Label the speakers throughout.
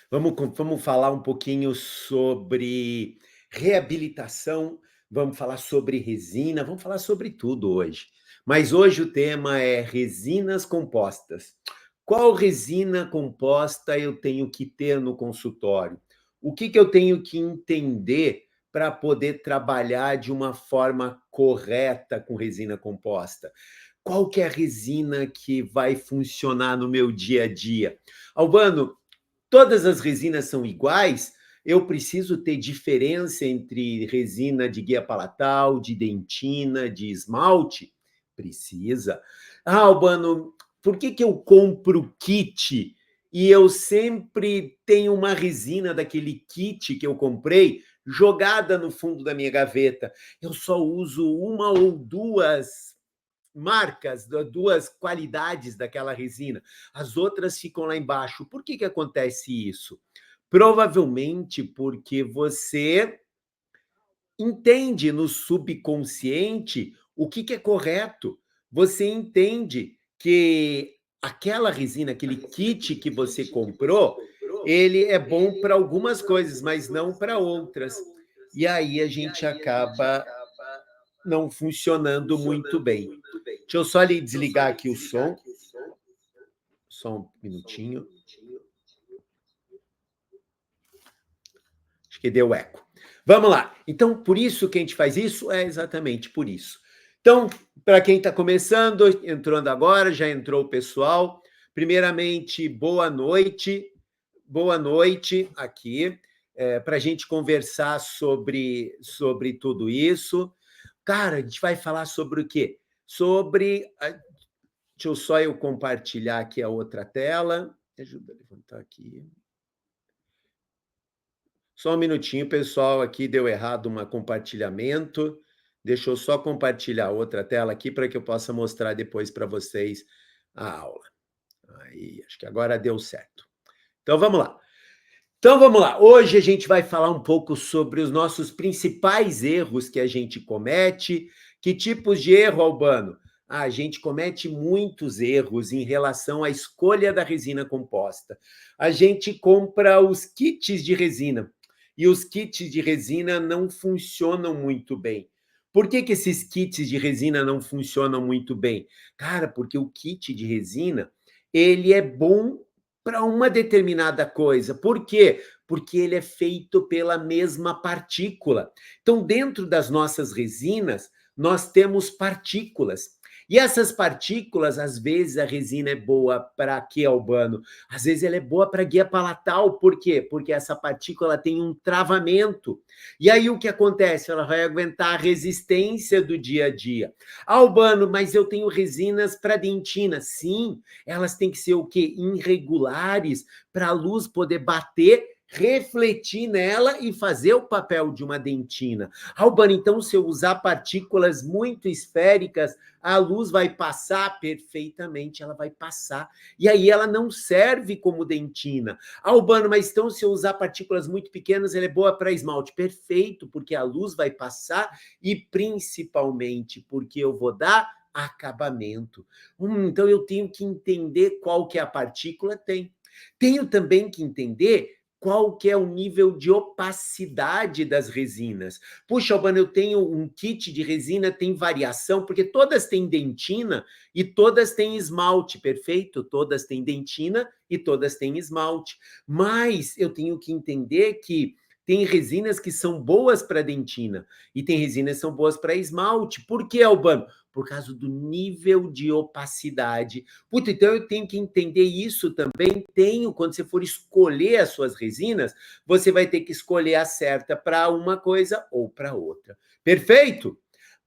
Speaker 1: Vamos falar um pouquinho sobre reabilitação, vamos falar sobre resina, vamos falar sobre tudo hoje. Mas hoje o tema é resinas compostas. Qual resina composta eu tenho que ter no consultório? O que eu tenho que entender para poder trabalhar de uma forma correta com resina composta? Qual que é a resina que vai funcionar no meu dia a dia? Albano, todas as resinas são iguais? Eu preciso ter diferença entre resina de guia palatal, de dentina, de esmalte? Precisa. Ah, Albano, por que eu compro kit e eu sempre tenho uma resina daquele kit que eu comprei jogada no fundo da minha gaveta? Eu só uso uma ou duas marcas, duas qualidades daquela resina. As outras ficam lá embaixo. Por que acontece isso? Provavelmente porque você entende no subconsciente o que é correto. Você entende que aquela resina, aquele kit que você comprou, ele é bom para algumas coisas, mas não para outras. E aí a gente acaba não funcionando muito bem. Deixa eu só ali desligar aqui o som. Só um minutinho. Acho que deu eco. Vamos lá. Então, por isso que a gente faz isso? É exatamente por isso. Então, para quem está começando, entrando agora, já entrou o pessoal. Primeiramente, boa noite. Boa noite aqui, para a gente conversar sobre tudo isso. Cara, a gente vai falar sobre o quê? Deixa eu só compartilhar aqui a outra tela. Me ajuda a levantar aqui. Só um minutinho, pessoal, aqui deu errado um compartilhamento. Deixa eu só compartilhar outra tela aqui para que eu possa mostrar depois para vocês a aula. Aí, acho que agora deu certo. Então, vamos lá. Hoje a gente vai falar um pouco sobre os nossos principais erros que a gente comete. Que tipos de erro, Albano? A gente comete muitos erros em relação à escolha da resina composta. A gente compra os kits de resina e os kits de resina não funcionam muito bem. Por que esses kits de resina não funcionam muito bem? Cara, porque o kit de resina, ele é bom para uma determinada coisa. Por quê? Porque ele é feito pela mesma partícula. Então, dentro das nossas resinas, nós temos partículas. E essas partículas, às vezes, a resina é boa para quê, Albano? Às vezes ela é boa para guia palatal. Por quê? Porque essa partícula tem um travamento. E aí o que acontece? Ela vai aguentar a resistência do dia a dia. Albano, mas eu tenho resinas para dentina. Sim, elas têm que ser o quê? Irregulares, para a luz poder bater, refletir nela e fazer o papel de uma dentina. Albano, então, se eu usar partículas muito esféricas, a luz vai passar perfeitamente, ela vai passar. E aí ela não serve como dentina. Albano, mas então, se eu usar partículas muito pequenas, ela é boa para esmalte. Perfeito, porque a luz vai passar e principalmente porque eu vou dar acabamento. Então eu tenho que entender qual que é a partícula, tenho também que entender qual que é o nível de opacidade das resinas. Puxa, Albano, eu tenho um kit de resina, tem variação, porque todas têm dentina e todas têm esmalte, perfeito? Todas têm dentina e todas têm esmalte. Mas eu tenho que entender que tem resinas que são boas para dentina e tem resinas que são boas para esmalte. Por que, Albano? Por causa do nível de opacidade. Puta, então eu tenho que entender isso também. Quando você for escolher as suas resinas, você vai ter que escolher a certa para uma coisa ou para outra. Perfeito?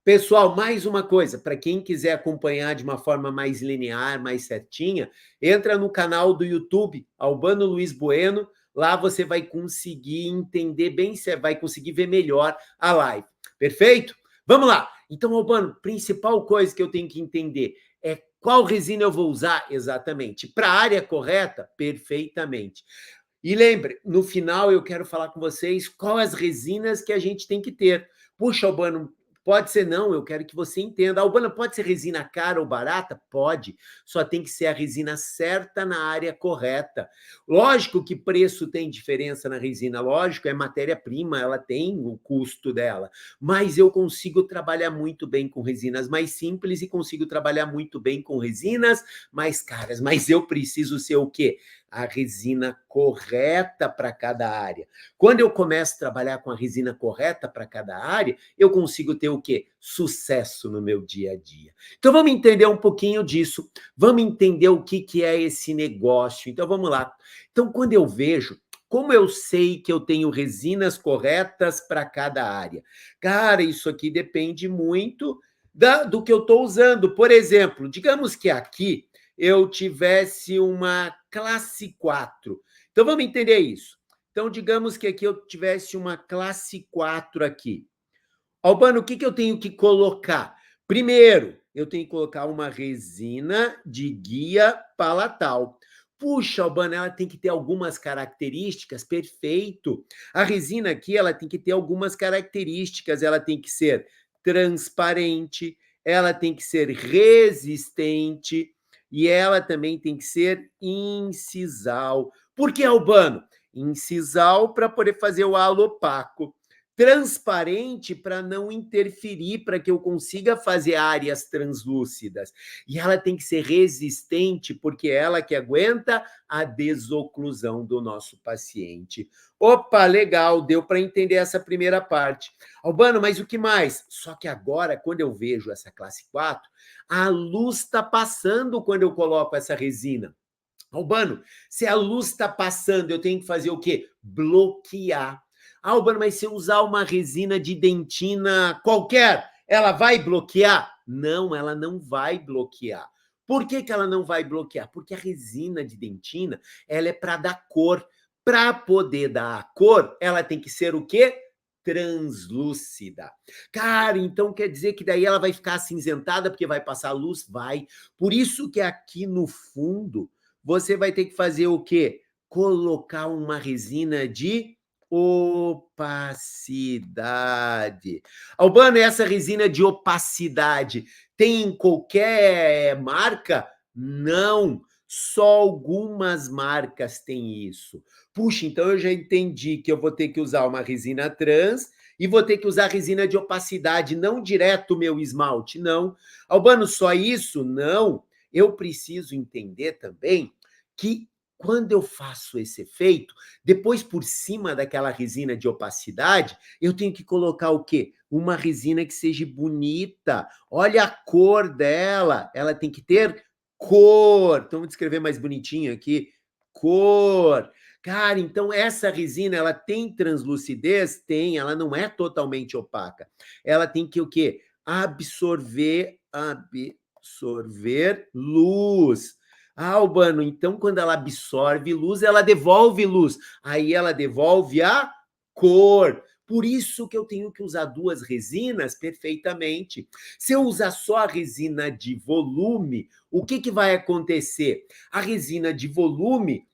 Speaker 1: Pessoal, mais uma coisa, para quem quiser acompanhar de uma forma mais linear, mais certinha, entra no canal do YouTube, Albano Luiz Bueno, lá você vai conseguir entender bem, você vai conseguir ver melhor a live. Perfeito? Vamos lá. Então, Albano, principal coisa que eu tenho que entender é qual resina eu vou usar exatamente. Para a área correta, perfeitamente. E lembre, no final eu quero falar com vocês quais as resinas que a gente tem que ter. Puxa, Albano, Pode ser não, eu quero que você entenda. Albana, pode ser resina cara ou barata? Pode, só tem que ser a resina certa na área correta. Lógico que preço tem diferença na resina, lógico, é matéria-prima, ela tem o custo dela, mas eu consigo trabalhar muito bem com resinas mais simples e consigo trabalhar muito bem com resinas mais caras, mas eu preciso ser o quê? A resina correta para cada área. Quando eu começo a trabalhar com a resina correta para cada área, eu consigo ter o quê? Sucesso no meu dia a dia. Então vamos entender um pouquinho disso, vamos entender o que é esse negócio. Então vamos lá. Então quando eu vejo, como eu sei que eu tenho resinas corretas para cada área? Cara, isso aqui depende muito do que eu estou usando. Por exemplo, digamos que aqui eu tivesse uma classe 4. Então vamos entender isso. Então, digamos que aqui eu tivesse uma classe 4 aqui. Albano, o que eu tenho que colocar? Primeiro, eu tenho que colocar uma resina de guia palatal. Puxa, Albano, ela tem que ter algumas características, perfeito. A resina aqui, ela tem que ter algumas características, ela tem que ser transparente, ela tem que ser resistente e ela também tem que ser incisal. Por que, Albano? Incisal para poder fazer o halo opaco, transparente para não interferir, para que eu consiga fazer áreas translúcidas. E ela tem que ser resistente, porque é ela que aguenta a desoclusão do nosso paciente. Opa, legal, deu para entender essa primeira parte. Albano, mas o que mais? Só que agora, quando eu vejo essa classe 4, a luz está passando quando eu coloco essa resina. Albano, se a luz está passando, eu tenho que fazer o quê? Bloquear. Ah, Albano, mas se eu usar uma resina de dentina qualquer, ela vai bloquear? Não, ela não vai bloquear. Por que ela não vai bloquear? Porque a resina de dentina, ela é para dar cor. Para poder dar a cor, ela tem que ser o quê? Translúcida. Cara, então quer dizer que daí ela vai ficar acinzentada porque vai passar luz? Vai. Por isso que aqui no fundo você vai ter que fazer o quê? Colocar uma resina de opacidade. Albano, essa resina de opacidade tem em qualquer marca? Não, só algumas marcas têm isso. Puxa, então eu já entendi que eu vou ter que usar uma resina trans e vou ter que usar resina de opacidade, não direto o meu esmalte, não. Albano, só isso? Não. Eu preciso entender também que quando eu faço esse efeito, depois por cima daquela resina de opacidade, eu tenho que colocar o quê? Uma resina que seja bonita. Olha a cor dela. Ela tem que ter cor. Então, vou descrever mais bonitinho aqui. Cor. Cara, então essa resina, ela tem translucidez? Tem, ela não é totalmente opaca. Ela tem que o quê? Absorver luz. Ah, Albano, então quando ela absorve luz, ela devolve luz. Aí ela devolve a cor. Por isso que eu tenho que usar duas resinas perfeitamente. Se eu usar só a resina de volume, o que vai acontecer? A resina de volume,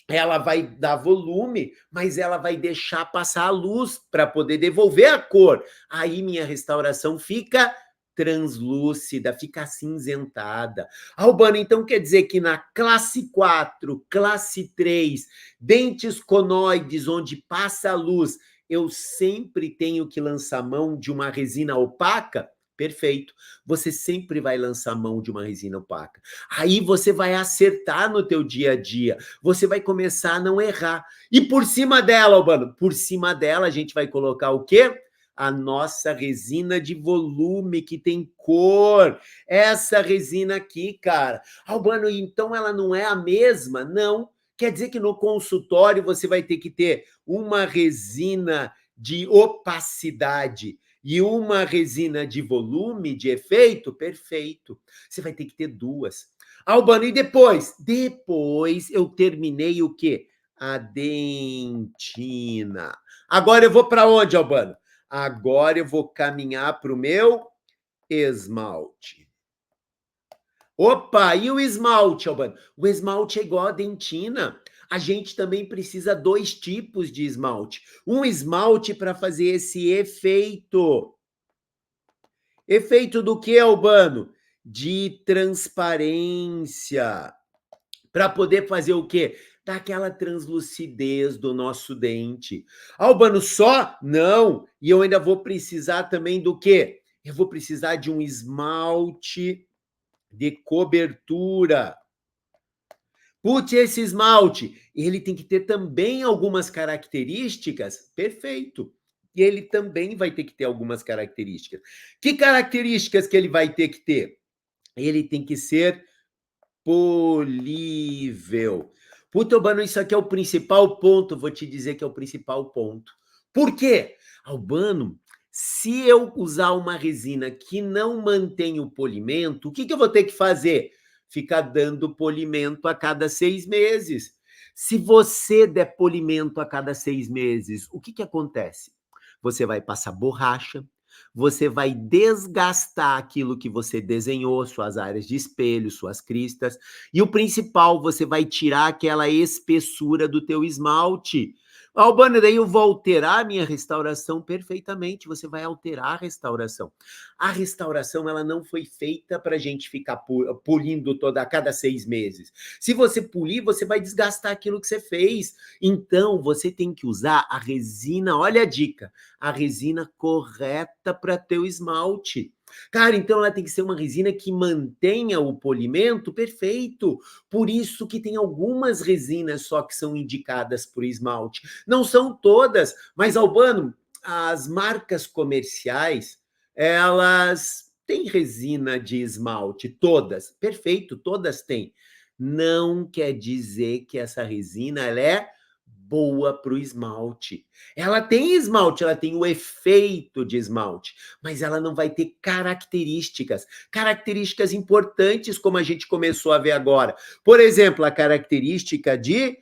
Speaker 1: ela vai dar volume, mas ela vai deixar passar a luz para poder devolver a cor. Aí minha restauração fica translúcida, fica acinzentada. Albano, então quer dizer que na classe 4, classe 3, dentes conoides, onde passa a luz, eu sempre tenho que lançar mão de uma resina opaca? Perfeito. Você sempre vai lançar mão de uma resina opaca. Aí você vai acertar no teu dia a dia. Você vai começar a não errar. E por cima dela, Albano, por cima dela a gente vai colocar o quê? A nossa resina de volume, que tem cor. Essa resina aqui, cara. Albano, então ela não é a mesma? Não. Quer dizer que no consultório você vai ter que ter uma resina de opacidade e uma resina de volume, de efeito? Perfeito. Você vai ter que ter duas. Albano, e depois? Depois eu terminei o quê? A dentina. Agora eu vou para onde, Albano? Agora eu vou caminhar para o meu esmalte. Opa, e o esmalte, Albano? O esmalte é igual a dentina. A gente também precisa dois tipos de esmalte. Um esmalte para fazer esse efeito. Efeito do que, Albano? De transparência. Para poder fazer o quê? Dar aquela translucidez do nosso dente. Albano, só? Não. E eu ainda vou precisar também do quê? Eu vou precisar de um esmalte de cobertura. Putz, esse esmalte, ele tem que ter também algumas características. Perfeito. E ele também vai ter que ter algumas características. Que características que ele vai ter que ter? Ele tem que ser polível. Puta, Albano, isso aqui é o principal ponto. Vou te dizer que é o principal ponto. Por quê? Albano, se eu usar uma resina que não mantém o polimento, o que eu vou ter que fazer? Ficar dando polimento a cada 6 meses. Se você der polimento a cada 6 meses, o que acontece? Você vai passar borracha, você vai desgastar aquilo que você desenhou, suas áreas de espelho, suas cristas, e o principal, você vai tirar aquela espessura do teu esmalte. Albano, daí eu vou alterar a minha restauração perfeitamente, você vai alterar a restauração. A restauração, ela não foi feita para a gente ficar polindo a cada 6 meses. Se você polir, você vai desgastar aquilo que você fez. Então, você tem que usar a resina, olha a dica, a resina correta para teu esmalte. Cara, então ela tem que ser uma resina que mantenha o polimento perfeito. Por isso que tem algumas resinas só que são indicadas para o esmalte. Não são todas, mas, Albano, as marcas comerciais, elas têm resina de esmalte, todas. Perfeito, todas têm. Não quer dizer que essa resina ela é boa para o esmalte. Ela tem esmalte, ela tem o efeito de esmalte, mas ela não vai ter características importantes, como a gente começou a ver agora. Por exemplo, a característica de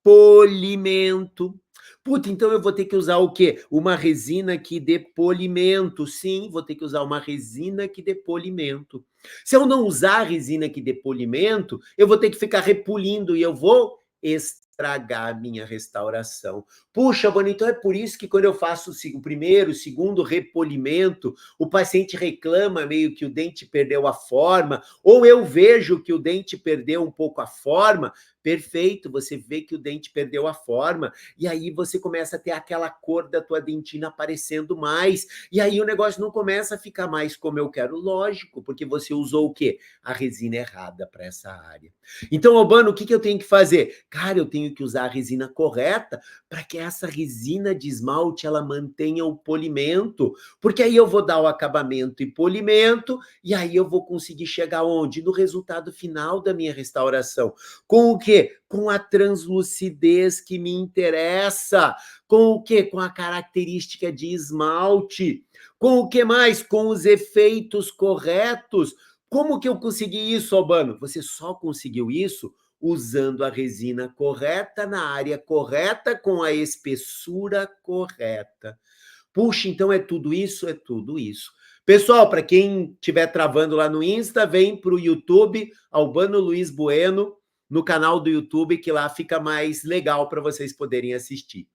Speaker 1: polimento. Puta, então eu vou ter que usar o quê? Uma resina que dê polimento. Sim, vou ter que usar uma resina que dê polimento. Se eu não usar a resina que dê polimento, eu vou ter que ficar repulindo e eu vou estragar a minha restauração. Puxa, Boni, então é por isso que quando eu faço o primeiro, o segundo repolimento, o paciente reclama meio que o dente perdeu a forma, ou eu vejo que o dente perdeu um pouco a forma. Perfeito, você vê que o dente perdeu a forma, e aí você começa a ter aquela cor da tua dentina aparecendo mais, e aí o negócio não começa a ficar mais como eu quero, lógico, porque você usou o quê? A resina errada para essa área. Então, Albano, o que eu tenho que fazer? Cara, eu tenho que usar a resina correta para que essa resina de esmalte ela mantenha o polimento, porque aí eu vou dar o acabamento e polimento, e aí eu vou conseguir chegar onde? No resultado final da minha restauração. Com o quê? Com a translucidez que me interessa. Com o quê? Com a característica de esmalte. Com o que mais? Com os efeitos corretos. Como que eu consegui isso, Albano? Você só conseguiu isso usando a resina correta, na área correta, com a espessura correta. Puxa, então é tudo isso? É tudo isso. Pessoal, para quem estiver travando lá no Insta, vem para o YouTube, Albano Luiz Bueno, no canal do YouTube, que lá fica mais legal para vocês poderem assistir.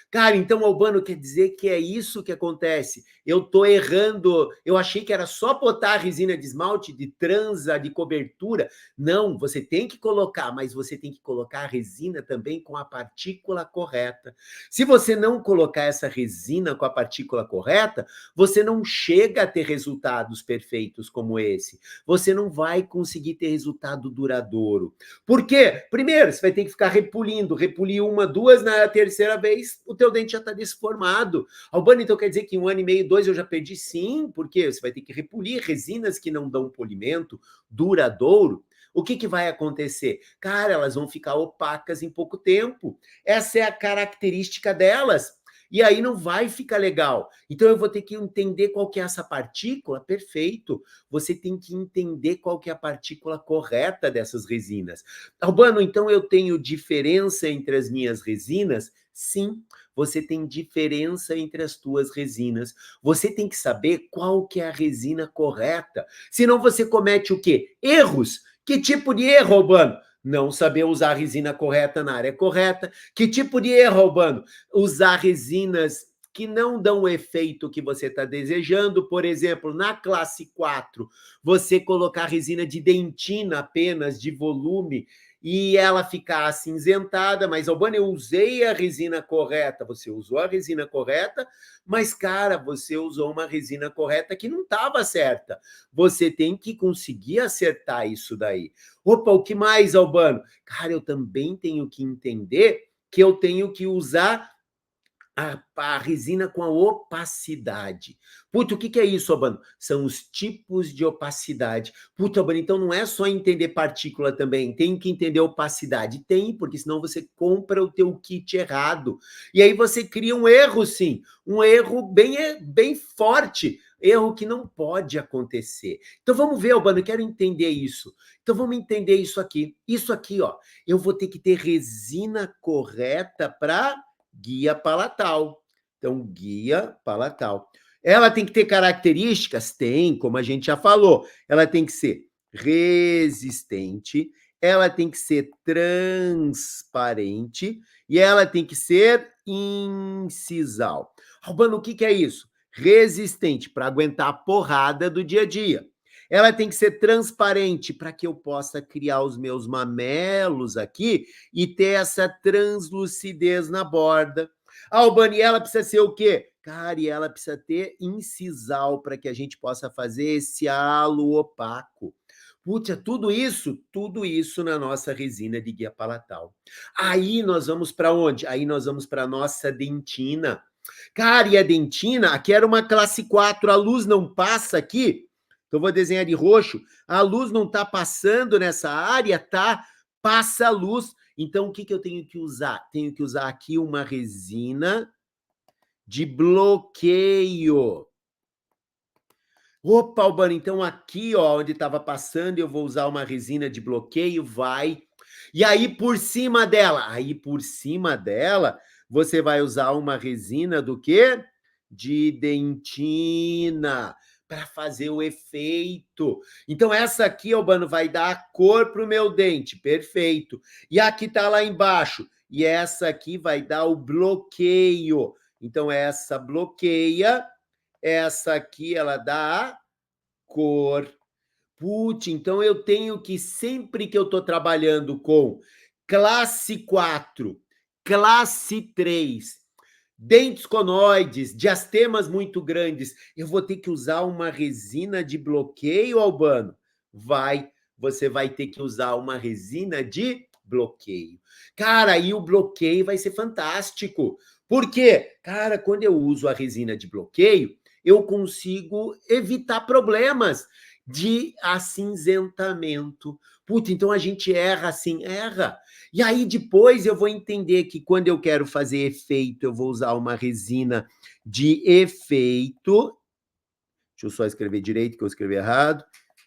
Speaker 1: Cara, então, Albano, quer dizer que é isso que acontece. Eu tô errando. Eu achei que era só botar a resina de esmalte, de transa, de cobertura. Não, você tem que colocar, mas você tem que colocar a resina também com a partícula correta. Se você não colocar essa resina com a partícula correta, você não chega a ter resultados perfeitos como esse. Você não vai conseguir ter resultado duradouro. Por quê? Primeiro, você vai ter que ficar repulindo, repulir uma, duas, na terceira vez, o teu dente já está desformado. Albano, então quer dizer que em 1 ano e meio, 2, eu já perdi? Sim, porque você vai ter que repulir resinas que não dão polimento duradouro. O que vai acontecer? Cara, elas vão ficar opacas em pouco tempo. Essa é a característica delas. E aí não vai ficar legal. Então eu vou ter que entender qual que é essa partícula. Perfeito. Você tem que entender qual que é a partícula correta dessas resinas. Albano, então eu tenho diferença entre as minhas resinas? Sim, você tem diferença entre as tuas resinas. Você tem que saber qual que é a resina correta. Senão você comete o quê? Erros. Que tipo de erro, Albano? Não saber usar a resina correta na área correta. Que tipo de erro, Albano? Usar resinas que não dão o efeito que você está desejando. Por exemplo, na classe 4, você colocar resina de dentina apenas, de volume, e ela ficar acinzentada, mas, Albano, eu usei a resina correta. Você usou a resina correta, mas, cara, você usou uma resina correta que não estava certa. Você tem que conseguir acertar isso daí. Opa, o que mais, Albano? Cara, eu também tenho que entender que eu tenho que usar a resina com a opacidade. Puta, o que é isso, Albano? São os tipos de opacidade. Puta, Albano, então não é só entender partícula também, tem que entender opacidade. Tem, porque senão você compra o teu kit errado. E aí você cria um erro, sim, um erro bem forte, erro que não pode acontecer. Então vamos ver, Albano, eu quero entender isso. Então vamos entender isso aqui. Isso aqui, ó, eu vou ter que ter resina correta para guia palatal. Então, guia palatal. Ela tem que ter características? Tem, como a gente já falou. Ela tem que ser resistente, ela tem que ser transparente e ela tem que ser incisal. Albano, o que é isso? Resistente, para aguentar a porrada do dia a dia. Ela tem que ser transparente para que eu possa criar os meus mamelos aqui e ter essa translucidez na borda. A Albani, ela precisa ser o quê? Cara, e ela precisa ter incisal para que a gente possa fazer esse halo opaco. Putz, tudo isso na nossa resina de guia palatal. Aí nós vamos para onde? Aí nós vamos para a nossa dentina. Cara, e a dentina, aqui era uma classe 4, a luz não passa aqui, então vou desenhar de roxo, a luz não está passando nessa área, tá? Passa a luz. Então, o que eu tenho que usar? Tenho que usar aqui uma resina de bloqueio. Opa, Albano, então aqui, ó, onde estava passando, eu vou usar uma resina de bloqueio, vai. E aí, por cima dela, você vai usar uma resina do quê? De dentina, para fazer o efeito. Então, essa aqui, Albano, vai dar a cor para o meu dente, perfeito. E aqui tá lá embaixo, e essa aqui vai dar o bloqueio. Então, essa bloqueia, essa aqui, ela dá a cor. Putz, então eu tenho que, sempre que eu estou trabalhando com classe 4, classe 3, dentes conoides, diastemas muito grandes, eu vou ter que usar uma resina de bloqueio, Albano? Você vai ter que usar uma resina de bloqueio. Cara, aí o bloqueio vai ser fantástico. Por quê? Cara, quando eu uso a resina de bloqueio, eu consigo evitar problemas de acinzentamento. Puta, então a gente erra assim, erra. E aí depois eu vou entender que quando eu quero fazer efeito, eu vou usar uma resina de efeito. Deixa eu só escrever direito, que eu escrevi errado.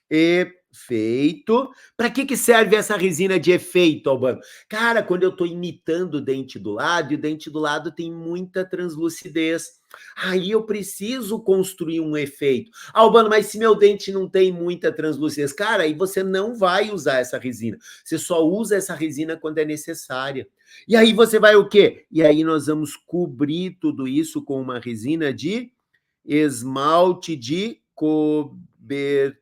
Speaker 1: Efeito. Para que serve essa resina de efeito, Albano? Cara, quando eu estou imitando o dente do lado, e o dente do lado tem muita translucidez, aí eu preciso construir um efeito. Albano, mas se meu dente não tem muita translucidez, cara, aí você não vai usar essa resina. Você só usa essa resina quando é necessária. E aí você vai o quê? E aí nós vamos cobrir tudo isso com uma resina de esmalte de cobertura.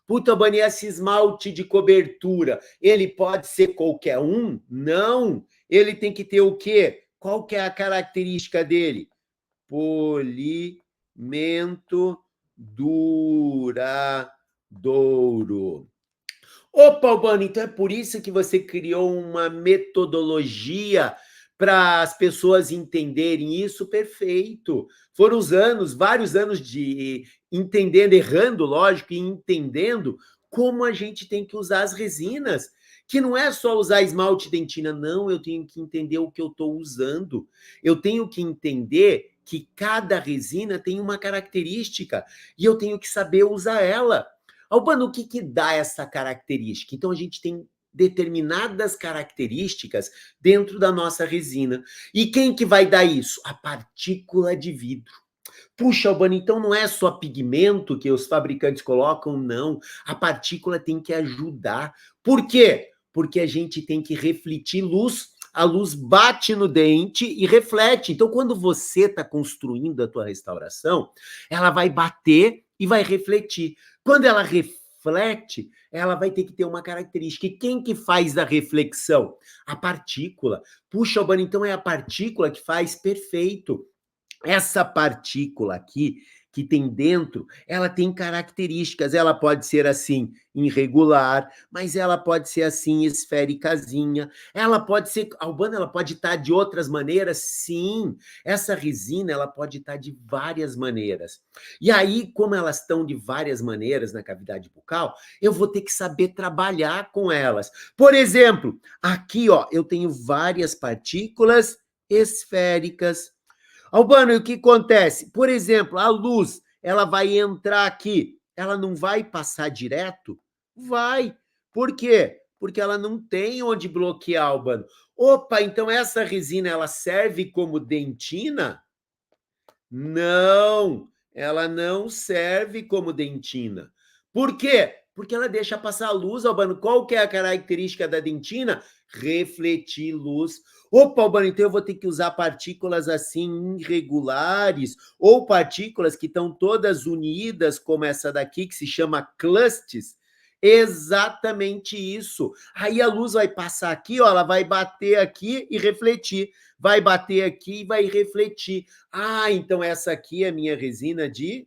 Speaker 1: Puta, Bani, esse esmalte de cobertura, ele pode ser qualquer um? Não. Ele tem que ter o quê? Qual que é a característica dele? Polimento duradouro. Opa, Albano, então é por isso que você criou uma metodologia para as pessoas entenderem isso? Perfeito. Foram os anos, vários anos de entendendo, errando, lógico, e entendendo como a gente tem que usar as resinas. Que não é só usar esmalte dentina, não, eu tenho que entender o que eu estou usando. Eu tenho que entender que cada resina tem uma característica e eu tenho que saber usar ela. Albano, o que dá essa característica? Então, a gente tem determinadas características dentro da nossa resina. E quem que vai dar isso? A partícula de vidro. Puxa, Albano, então não é só pigmento que os fabricantes colocam, não. A partícula tem que ajudar. Por quê? Porque a gente tem que refletir luz a luz bate no dente e reflete. Então, quando você está construindo a tua restauração, ela vai bater e vai refletir. Quando ela reflete, ela vai ter que ter uma característica. E quem que faz a reflexão? A partícula. Puxa, Albano, então é a partícula que faz? Perfeito. Essa partícula aqui, que tem dentro, ela tem características. Ela pode ser assim, irregular, mas ela pode ser assim, esféricazinha. Ela pode ser, Albano, ela pode estar de outras maneiras? Sim. Essa resina, ela pode estar de várias maneiras. E aí, como elas estão de várias maneiras na cavidade bucal, eu vou ter que saber trabalhar com elas. Por exemplo, aqui, ó, eu tenho várias partículas esféricas. Albano, e o que acontece? Por exemplo, a luz, ela vai entrar aqui, ela não vai passar direto? Vai. Por quê? Porque ela não tem onde bloquear, Albano. Opa, então essa resina, ela serve como dentina? Não, ela não serve como dentina. Por quê? Porque ela deixa passar luz, Albano. Qual que é a característica da dentina? Refletir luz. Opa, Albano, então eu vou ter que usar partículas assim irregulares ou partículas que estão todas unidas, como essa daqui, que se chama clusters. Exatamente isso. Aí a luz vai passar aqui, ó, ela vai bater aqui e refletir. Vai bater aqui e vai refletir. Ah, então essa aqui é a minha resina de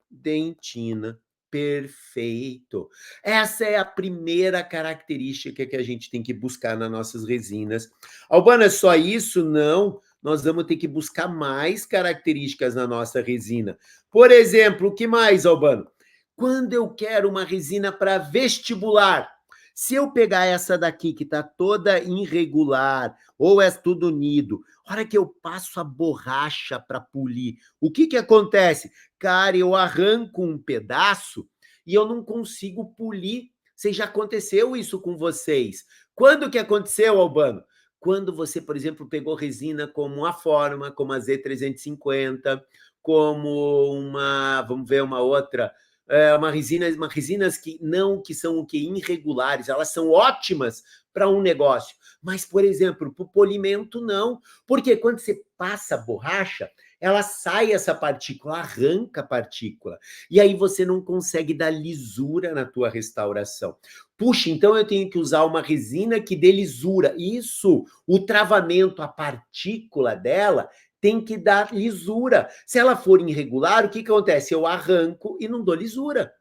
Speaker 1: dentina. Perfeito. Essa é a primeira característica que a gente tem que buscar nas nossas resinas. Albano, é só isso? Não. Nós vamos ter que buscar mais características na nossa resina. Por exemplo, o que mais, Albano? Quando eu quero uma resina para vestibular, se eu pegar essa daqui que está toda irregular, ou é tudo unido, a hora que eu passo a borracha para polir, o que que acontece? Cara, eu arranco um pedaço e eu não consigo polir. Se já aconteceu isso com vocês? Quando que aconteceu, Albano? Quando você, por exemplo, pegou resina como a Forma, como a Z350, como uma, vamos ver uma outra, uma resinas que são o que irregulares, elas são ótimas para um negócio, mas, por exemplo, para o polimento não, porque quando você passa a borracha, ela sai essa partícula, arranca a partícula, e aí você não consegue dar lisura na tua restauração. Puxa, então eu tenho que usar uma resina que dê lisura. Isso, o travamento, a partícula dela tem que dar lisura. Se ela for irregular, o que acontece? Eu arranco e não dou lisura.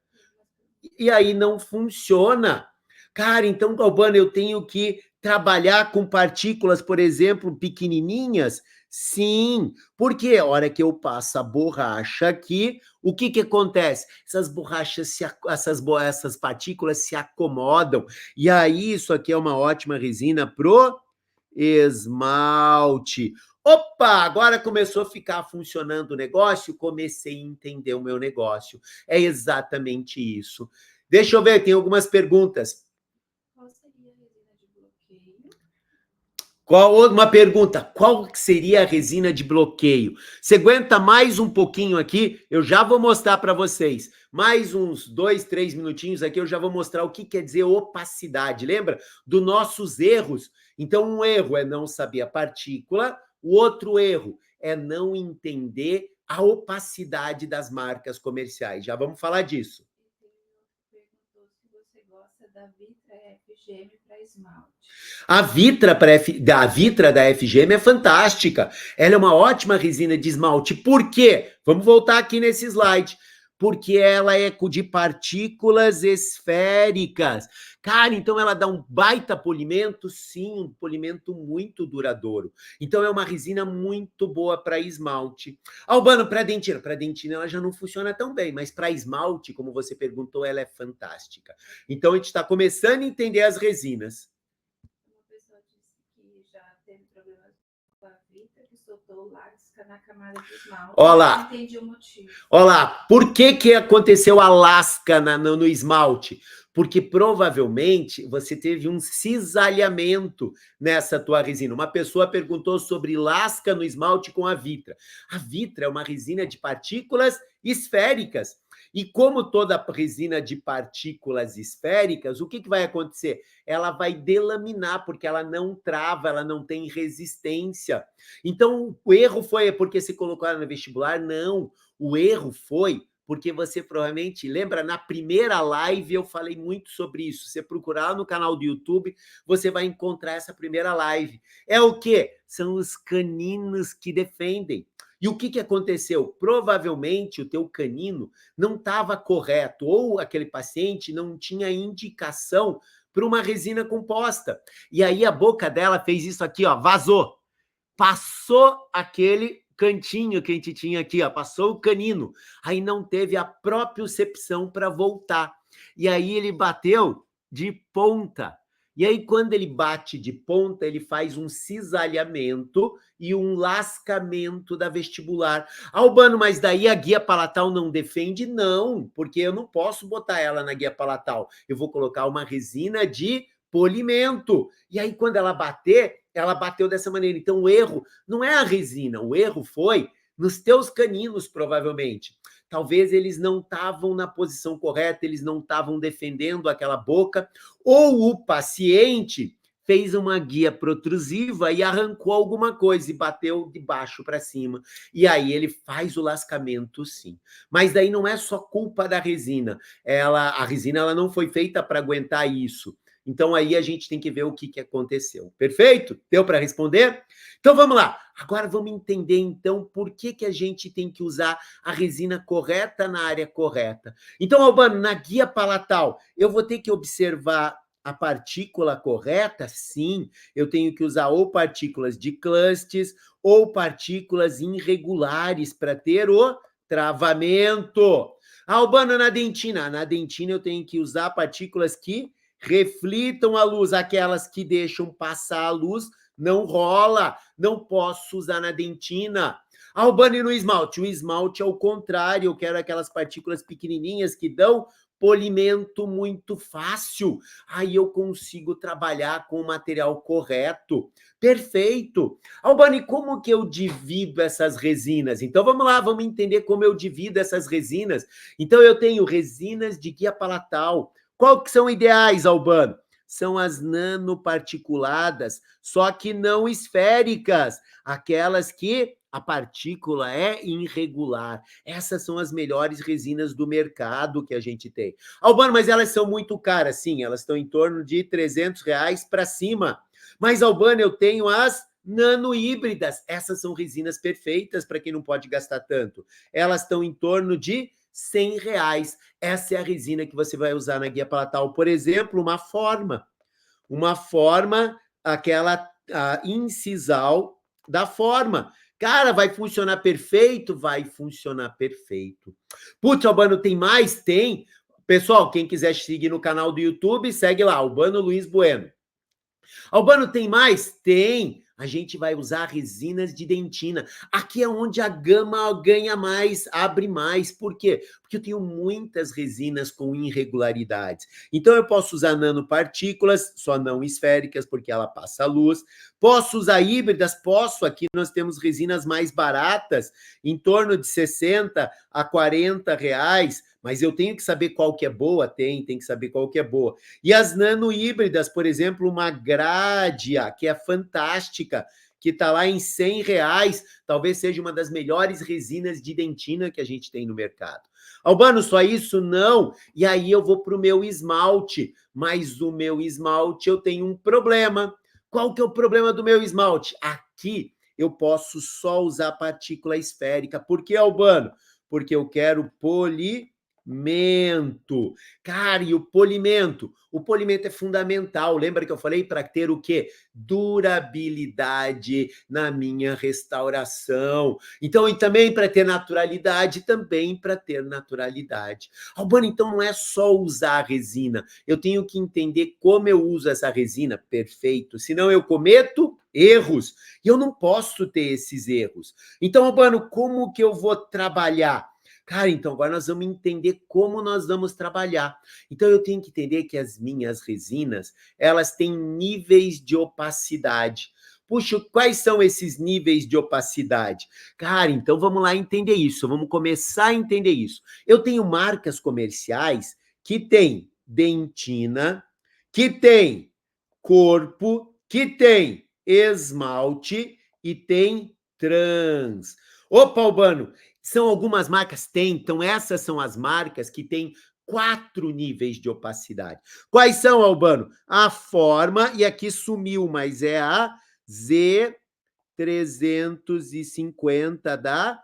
Speaker 1: E aí não funciona. Cara, então, Albano, eu tenho que trabalhar com partículas, por exemplo, pequenininhas? Sim, porque a hora que eu passo a borracha aqui, o que acontece? Essas borrachas, essas partículas se acomodam, e aí isso aqui é uma ótima resina pro esmalte. Opa, agora começou a ficar funcionando o negócio, comecei a entender o meu negócio. É exatamente isso. Deixa eu ver, tem algumas perguntas.
Speaker 2: Qual seria a resina de bloqueio?
Speaker 1: Uma pergunta, qual seria a resina de bloqueio? Você aguenta mais um pouquinho aqui? Eu já vou mostrar para vocês. Mais uns 2, 3 minutinhos aqui, eu já vou mostrar o que quer dizer opacidade. Lembra dos nossos erros? Então, um erro é não saber a partícula, o outro erro é não entender a opacidade das marcas comerciais. Já vamos falar disso.
Speaker 2: Perguntou se você gosta da Vitra FGM para esmalte.
Speaker 1: A Vitra da FGM é fantástica. Ela é uma ótima resina de esmalte. Por quê? Vamos voltar aqui nesse slide. Porque ela é de partículas esféricas. Cara, então ela dá um baita polimento? Sim, um polimento muito duradouro. Então é uma resina muito boa para esmalte. Albano, para dentina. Para dentina ela já não funciona tão bem, mas para esmalte, como você perguntou, ela é fantástica. Então a gente está começando a entender as resinas.
Speaker 2: Uma pessoa disse que já teve problemas com a Vitra, que soltou lasca na camada de esmalte.
Speaker 1: Olha lá.
Speaker 2: Não entendi o motivo.
Speaker 1: Olha lá, por que aconteceu a lasca no esmalte? Porque provavelmente você teve um cisalhamento nessa tua resina. Uma pessoa perguntou sobre lasca no esmalte com a Vitra. A Vitra é uma resina de partículas esféricas. E como toda resina de partículas esféricas, o que vai acontecer? Ela vai delaminar, porque ela não trava, ela não tem resistência. Então, o erro foi porque se colocou ela no vestibular? Não. O erro foi porque você provavelmente lembra, na primeira live eu falei muito sobre isso. Você procurar no canal do YouTube, você vai encontrar essa primeira live. É o quê? São os caninos que defendem. E o que aconteceu? Provavelmente o teu canino não estava correto, ou aquele paciente não tinha indicação para uma resina composta. E aí a boca dela fez isso aqui, ó, vazou. Passou aquele cantinho que a gente tinha aqui, ó, passou o canino. Aí não teve a propriocepção para voltar. E aí ele bateu de ponta. E aí, quando ele bate de ponta, ele faz um cisalhamento e um lascamento da vestibular. Albano, mas daí a guia palatal não defende? Não, porque eu não posso botar ela na guia palatal. Eu vou colocar uma resina de polimento. E aí, quando ela bater, ela bateu dessa maneira. Então, o erro não é a resina, o erro foi nos teus caninos, provavelmente. Talvez eles não estavam na posição correta, eles não estavam defendendo aquela boca, ou o paciente fez uma guia protrusiva e arrancou alguma coisa e bateu de baixo para cima. E aí ele faz o lascamento, sim. Mas daí não é só culpa da resina. A resina ela não foi feita para aguentar isso. Então aí a gente tem que ver o que aconteceu. Perfeito? Deu para responder? Então vamos lá. Agora vamos entender então por que a gente tem que usar a resina correta na área correta. Então, Albano, na guia palatal, eu vou ter que observar a partícula correta? Sim, eu tenho que usar ou partículas de clusters ou partículas irregulares para ter o travamento. Albano, na dentina eu tenho que usar partículas que reflitam a luz, aquelas que deixam passar a luz, não rola, não posso usar na dentina. Albano, e no esmalte? O esmalte é o contrário, eu quero aquelas partículas pequenininhas que dão polimento muito fácil, aí eu consigo trabalhar com o material correto. Perfeito. Albano, e como que eu divido essas resinas? Então vamos lá, vamos entender como eu divido essas resinas. Então eu tenho resinas de guia palatal. Qual que são ideais, Albano? São as nanoparticuladas, só que não esféricas, aquelas que a partícula é irregular. Essas são as melhores resinas do mercado que a gente tem. Albano, mas elas são muito caras. Sim, elas estão em torno de R$ 300 para cima. Mas, Albano, eu tenho as nanohíbridas. Essas são resinas perfeitas para quem não pode gastar tanto. Elas estão em torno de R$ 100. Essa é a resina que você vai usar na guia palatal. Por exemplo, uma forma, aquela incisal da forma. Cara, vai funcionar perfeito? Vai funcionar perfeito. Putz, Albano, tem mais? Tem. Pessoal, quem quiser seguir no canal do YouTube, segue lá, Albano Luiz Bueno. Albano, tem mais? Tem. A gente vai usar resinas de dentina. Aqui é onde a gama ganha mais, abre mais. Por quê? Porque eu tenho muitas resinas com irregularidades. Então, eu posso usar nanopartículas, só não esféricas, porque ela passa luz. Posso usar híbridas? Posso. Aqui nós temos resinas mais baratas, em torno de 60 a 40 reais. Mas eu tenho que saber qual que é boa? Tem que saber qual que é boa. E as nanohíbridas, por exemplo, uma Gradia, que é fantástica, que está lá em R$ 100, talvez seja uma das melhores resinas de dentina que a gente tem no mercado. Albano, só isso? Não. E aí eu vou para o meu esmalte, mas o meu esmalte eu tenho um problema. Qual que é o problema do meu esmalte? Aqui eu posso só usar partícula esférica. Por que, Albano? Porque eu quero polimento. Cara, e o polimento? O polimento é fundamental. Lembra que eu falei para ter o quê? Durabilidade na minha restauração. Então, e também para ter naturalidade, também para ter naturalidade. Albano, então não é só usar a resina. Eu tenho que entender como eu uso essa resina. Perfeito. Senão eu cometo erros. E eu não posso ter esses erros. Então, Albano, como que eu vou trabalhar? Cara, então agora nós vamos entender como nós vamos trabalhar. Então eu tenho que entender que as minhas resinas, elas têm níveis de opacidade. Puxa, quais são esses níveis de opacidade? Cara, então vamos lá entender isso, vamos começar a entender isso. Eu tenho marcas comerciais que tem dentina, que tem corpo, que tem esmalte e tem trans. Opa, Albano, são algumas marcas? Tem, então essas são as marcas que têm 4 níveis de opacidade. Quais são, Albano? A forma, e aqui sumiu, mas é a Z350 da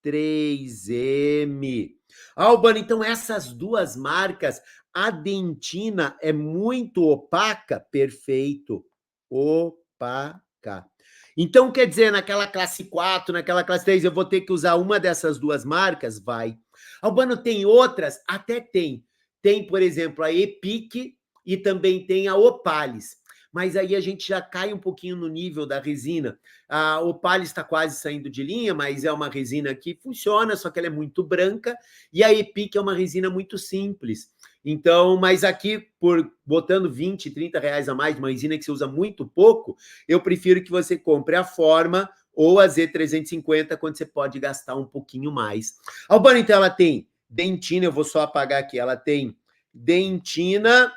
Speaker 1: 3M. Albano, então essas duas marcas, a dentina é muito opaca? Perfeito. Opaca. Então, quer dizer, naquela classe 4, naquela classe 3, eu vou ter que usar uma dessas duas marcas? Vai. Albano, tem outras? Até tem. Tem, por exemplo, a Epic e também tem a Opalis. Mas aí a gente já cai um pouquinho no nível da resina. A Opalis está quase saindo de linha, mas é uma resina que funciona, só que ela é muito branca. E a Epic é uma resina muito simples. Então, mas aqui, por botando 20, 30 reais a mais de uma resina que você usa muito pouco, eu prefiro que você compre a Forma ou a Z350, quando você pode gastar um pouquinho mais. Albano, então, ela tem dentina, eu vou só apagar aqui, ela tem dentina,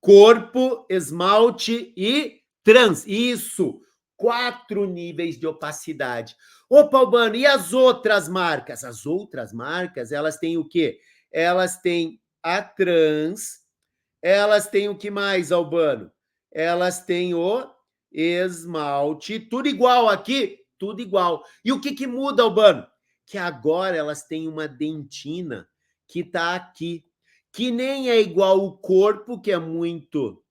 Speaker 1: corpo, esmalte e trans. Isso! 4 níveis de opacidade. Opa, Albano, e as outras marcas? As outras marcas, elas têm o quê? Elas têm a trans, elas têm o que mais, Albano? Elas têm o esmalte, tudo igual aqui, tudo igual. E o que muda, Albano? Que agora elas têm uma dentina que está aqui, que nem é igual o corpo, que é muito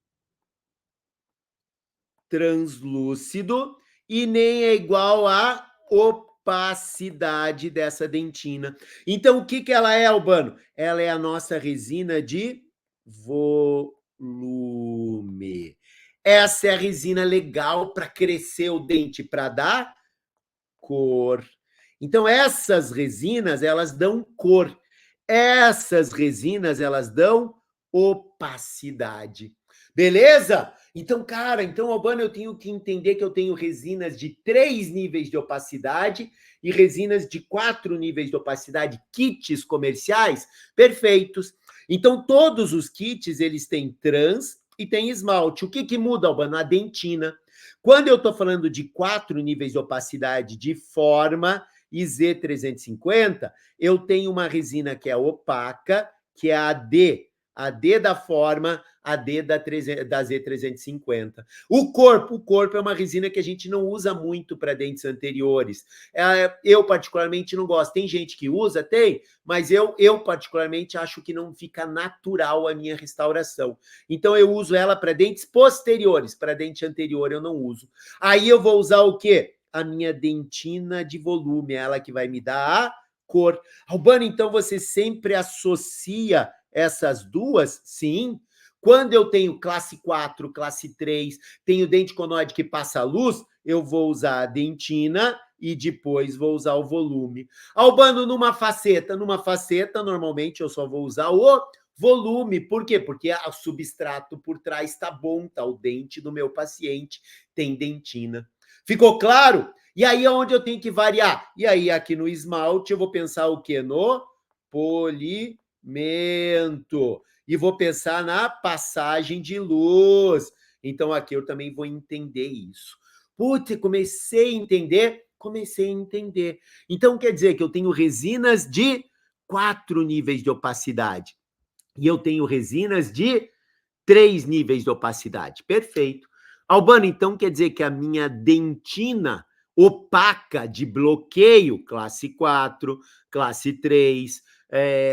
Speaker 1: translúcido, e nem é igual a opacidade dessa dentina. Então, o que ela é, Albano? Ela é a nossa resina de volume. Essa é a resina legal para crescer o dente, para dar cor. Então, essas resinas, elas dão cor. Essas resinas, elas dão opacidade. Beleza? Então, cara, então, Albano, eu tenho que entender que eu tenho resinas de 3 níveis de opacidade e resinas de 4 níveis de opacidade, kits comerciais perfeitos. Então, todos os kits, eles têm trans e têm esmalte. O que muda, Albano? A dentina. Quando eu estou falando de 4 níveis de opacidade de Forma e Z350, eu tenho uma resina que é opaca, que é a D da Forma, a D da Z350. O corpo é uma resina que a gente não usa muito para dentes anteriores. Eu, particularmente, não gosto. Tem gente que usa? Tem, mas eu particularmente, acho que não fica natural a minha restauração. Então, eu uso ela para dentes posteriores, para dente anterior eu não uso. Aí eu vou usar o quê? A minha dentina de volume, ela que vai me dar a cor. Albano, então você sempre associa essas duas? Sim. Quando eu tenho classe 4, classe 3, tenho dente conoide que passa luz, eu vou usar a dentina e depois vou usar o volume. Albano, numa faceta, normalmente eu só vou usar o volume. Por quê? Porque o substrato por trás tá bom, tá? O dente do meu paciente tem dentina. Ficou claro? E aí é onde eu tenho que variar. E aí aqui no esmalte eu vou pensar o quê? No polimento. E vou pensar na passagem de luz. Então aqui eu também vou entender isso. Putz, comecei a entender. Então quer dizer que eu tenho resinas de 4 níveis de opacidade. E eu tenho resinas de 3 níveis de opacidade. Perfeito. Albano, então quer dizer que a minha dentina opaca de bloqueio, classe 4, classe 3,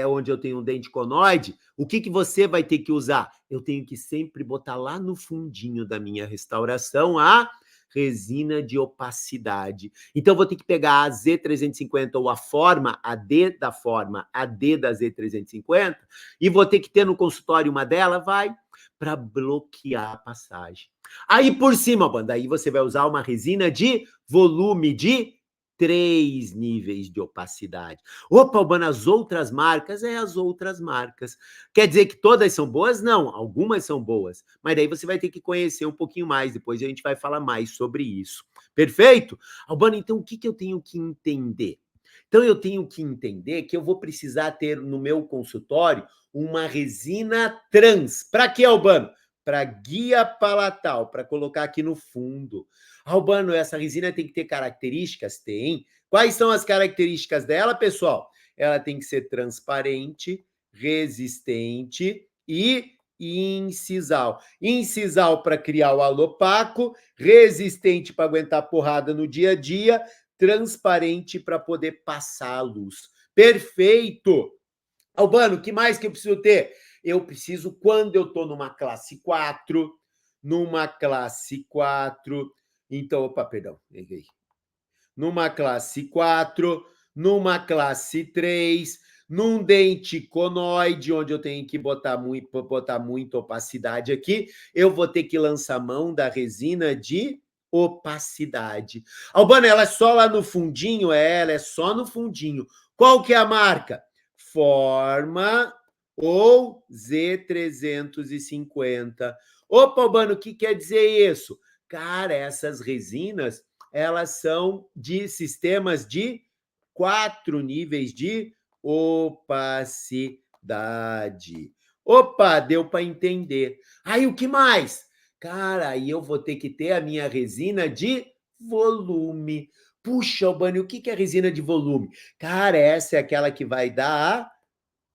Speaker 1: onde eu tenho um dente conoide, o que você vai ter que usar? Eu tenho que sempre botar lá no fundinho da minha restauração a resina de opacidade. Então, vou ter que pegar a Z350 ou a Forma, a D da Forma, a D da Z350, e vou ter que ter no consultório uma dela, para bloquear a passagem. Aí, por cima, banda, aí você vai usar uma resina de volume de 3 níveis de opacidade. Opa, Albano, as outras marcas? As outras marcas. Quer dizer que todas são boas? Não, algumas são boas. Mas daí você vai ter que conhecer um pouquinho mais, depois a gente vai falar mais sobre isso. Perfeito? Albano, então o que eu tenho que entender? Então eu tenho que entender que eu vou precisar ter no meu consultório uma resina trans. Para quê, Albano? Para guia palatal, para colocar aqui no fundo. Albano, essa resina tem que ter características? Tem. Quais são as características dela, pessoal? Ela tem que ser transparente, resistente e incisal. Incisal para criar o halo opaco, resistente para aguentar porrada no dia a dia, transparente para poder passar a luz. Perfeito! Albano, o que mais que eu preciso ter? Eu preciso, quando eu estou numa classe 4, então, opa, perdão, errei. Numa classe 4, numa classe 3, num dente conoide, onde eu tenho que botar muita opacidade aqui, eu vou ter que lançar mão da resina de opacidade. Albano, ela é só lá no fundinho? Ela é só no fundinho. Qual que é a marca? Forma ou Z350. Opa, Albano, o que quer dizer isso? Cara, essas resinas, elas são de sistemas de 4 níveis de opacidade. Opa, deu para entender. Aí o que mais? Cara, aí eu vou ter que ter a minha resina de volume. Puxa, Albano, o que é resina de volume? Cara, essa é aquela que vai dar a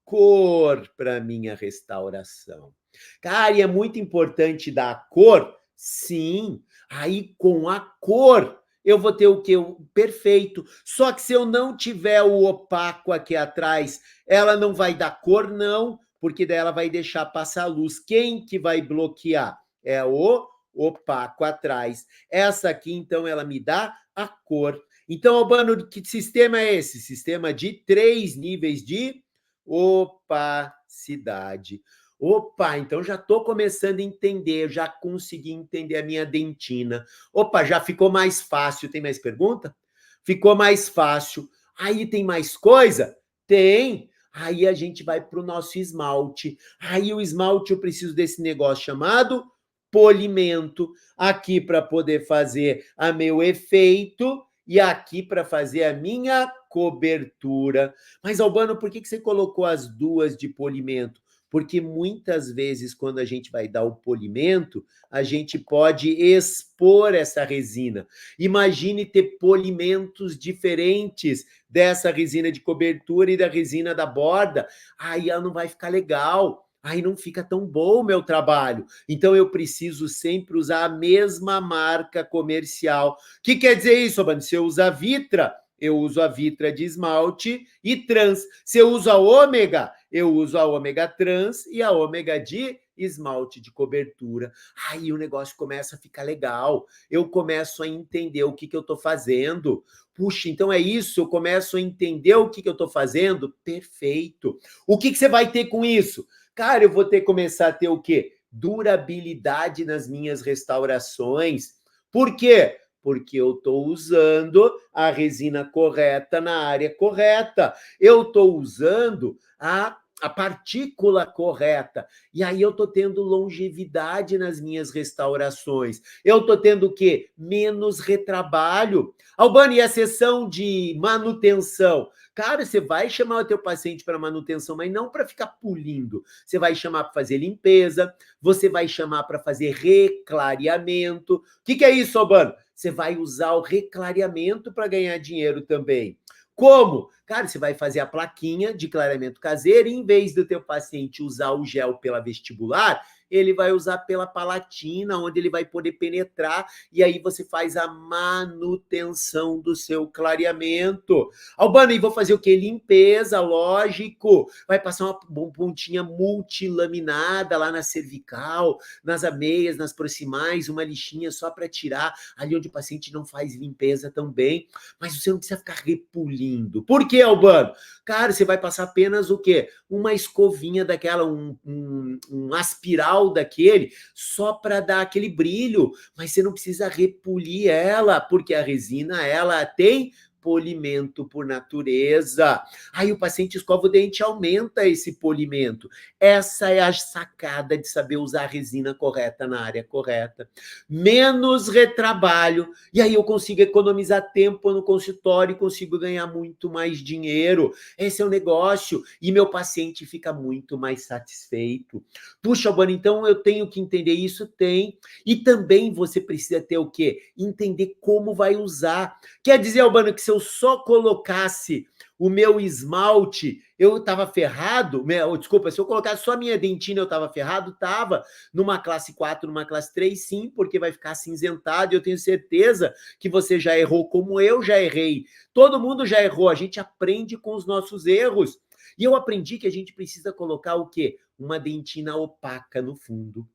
Speaker 1: cor para minha restauração. Cara, e é muito importante dar a cor? Sim. Aí, com a cor, eu vou ter o quê? Perfeito. Só que se eu não tiver o opaco aqui atrás, ela não vai dar cor, não, porque daí ela vai deixar passar a luz. Quem que vai bloquear? É o opaco atrás. Essa aqui, então, ela me dá a cor. Então, Albano, que sistema é esse? Sistema de 3 níveis de opacidade. Opa, então já estou começando a entender, já consegui entender a minha dentina. Opa, já ficou mais fácil. Tem mais pergunta? Ficou mais fácil. Aí tem mais coisa? Tem. Aí a gente vai para o nosso esmalte. Aí o esmalte eu preciso desse negócio chamado polimento. Aqui para poder fazer a meu efeito e aqui para fazer a minha cobertura. Mas, Albano, por que você colocou as duas de polimento? Porque muitas vezes, quando a gente vai dar o polimento, a gente pode expor essa resina. Imagine ter polimentos diferentes dessa resina de cobertura e da resina da borda. Aí ela não vai ficar legal. Aí não fica tão bom o meu trabalho. Então, eu preciso sempre usar a mesma marca comercial. O que quer dizer isso, Albano? Se eu usar Vitra, eu uso a Vitra de esmalte e trans. Se eu uso a ômega, eu uso a ômega trans e a ômega de esmalte de cobertura. Aí o negócio começa a ficar legal. Eu começo a entender o que eu estou fazendo. Puxa, então é isso, eu começo a entender o que eu estou fazendo? Perfeito. O que você vai ter com isso? Cara, eu vou ter que começar a ter o quê? Durabilidade nas minhas restaurações. Por quê? Porque eu estou usando a resina correta na área correta. Eu estou usando a partícula correta. E aí eu estou tendo longevidade nas minhas restaurações. Eu estou tendo o quê? Menos retrabalho. Albano, e a sessão de manutenção? Cara, você vai chamar o teu paciente para manutenção, mas não para ficar pulindo. Você vai chamar para fazer limpeza, você vai chamar para fazer reclareamento. O que é isso, Albano? Você vai usar o reclareamento para ganhar dinheiro também. Como? Cara, você vai fazer a plaquinha de clareamento caseiro e em vez do teu paciente usar o gel pela vestibular, ele vai usar pela palatina, onde ele vai poder penetrar, e aí você faz a manutenção do seu clareamento. Albano, e vou fazer o quê? Limpeza, lógico. Vai passar uma pontinha multilaminada lá na cervical, nas ameias, nas proximais, uma lixinha só para tirar ali onde o paciente não faz limpeza também. Mas você não precisa ficar repulindo. Por quê, Albano? Cara, você vai passar apenas o quê? Uma escovinha daquela, um aspiral daquele, só para dar aquele brilho, mas você não precisa repulir ela, porque a resina, ela tem polimento por natureza. Aí o paciente escova o dente e aumenta esse polimento. Essa é a sacada de saber usar a resina correta na área correta. Menos retrabalho, e aí eu consigo economizar tempo no consultório e consigo ganhar muito mais dinheiro. Esse é o negócio, e meu paciente fica muito mais satisfeito. Puxa, Albano, então eu tenho que entender isso? Tem. E também você precisa ter o quê? Entender como vai usar. Quer dizer, Albano, que se eu só colocasse o meu esmalte, eu estava ferrado? Desculpa, se eu colocasse só a minha dentina, eu estava ferrado? Estava. Numa classe 4, numa classe 3, sim, porque vai ficar acinzentado, e eu tenho certeza que você já errou como eu já errei. Todo mundo já errou, a gente aprende com os nossos erros. E eu aprendi que a gente precisa colocar o quê? Uma dentina opaca no fundo.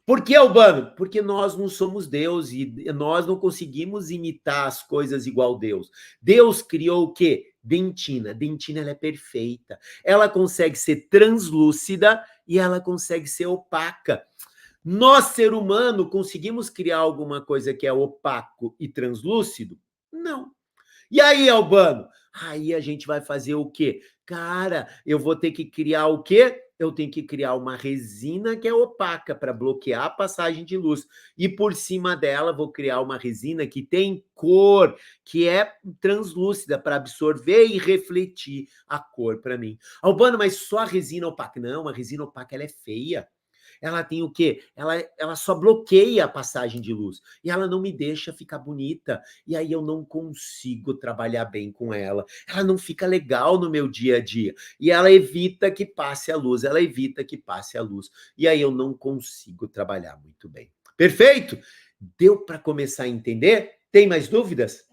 Speaker 1: Por que, Albano? Porque nós não somos Deus e nós não conseguimos imitar as coisas igual Deus. Deus criou o quê? Dentina. Dentina, ela é perfeita. Ela consegue ser translúcida e ela consegue ser opaca. Nós, ser humano, conseguimos criar alguma coisa que é opaco e translúcido? Não. E aí, Albano? Aí a gente vai fazer o quê? Cara, eu vou ter que criar o quê? Eu tenho que criar uma resina que é opaca para bloquear a passagem de luz. E por cima dela, vou criar uma resina que tem cor, que é translúcida para absorver e refletir a cor para mim. Albano, mas só a resina opaca? Não, a resina opaca ela é feia. Ela tem o quê? Ela só bloqueia a passagem de luz. E ela não me deixa ficar bonita. E aí eu não consigo trabalhar bem com ela. Ela não fica legal no meu dia a dia. E ela evita que passe a luz. Ela evita que passe a luz. E aí eu não consigo trabalhar muito bem. Perfeito? Deu para começar a entender? Tem mais dúvidas?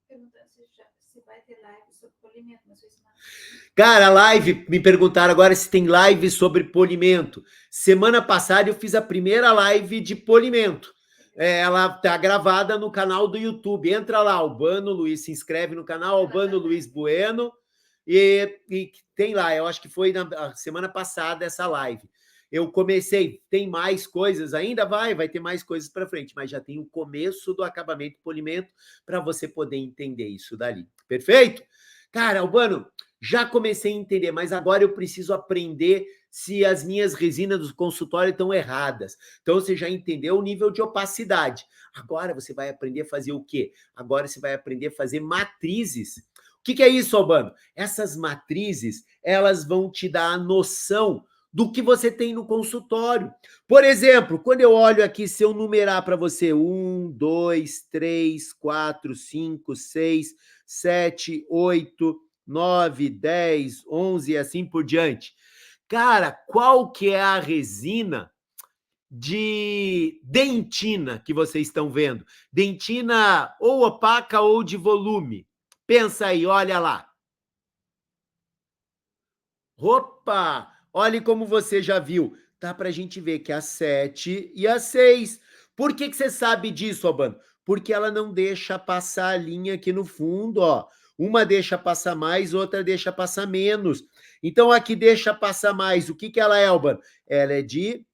Speaker 2: Perguntando se vai ter live sobre polimento, mas
Speaker 1: Cara, live, me perguntaram agora se tem live sobre polimento. Semana passada eu fiz a primeira live de polimento. Ela tá gravada no canal do YouTube. Entra lá, Albano Luiz, se inscreve no canal Albano Luiz Bueno e tem lá, eu acho que foi na semana passada essa live. Eu comecei, tem mais coisas ainda? Vai ter mais coisas para frente, mas já tem o começo do acabamento polimento para você poder entender isso dali. Perfeito? Cara, Albano, já comecei a entender, mas agora eu preciso aprender se as minhas resinas do consultório estão erradas. Então, você já entendeu o nível de opacidade. Agora você vai aprender a fazer o quê? Agora você vai aprender a fazer matrizes. O que é isso, Albano? Essas matrizes, elas vão te dar a noção do que você tem no consultório. Por exemplo, quando eu olho aqui, se eu numerar para você 1, 2, 3, 4, 5, 6, 7, 8, 9, 10, 11 e assim por diante. Cara, qual que é a resina de dentina que vocês estão vendo? Dentina ou opaca ou de volume. Pensa aí, olha lá. Opa! Olhe como você já viu. Dá para a gente ver que a 7 e a 6. Por que você sabe disso, Albano? Porque ela não deixa passar a linha aqui no fundo, ó. Uma deixa passar mais, outra deixa passar menos. Então, aqui deixa passar mais. O que ela é, Albano? Ela é de...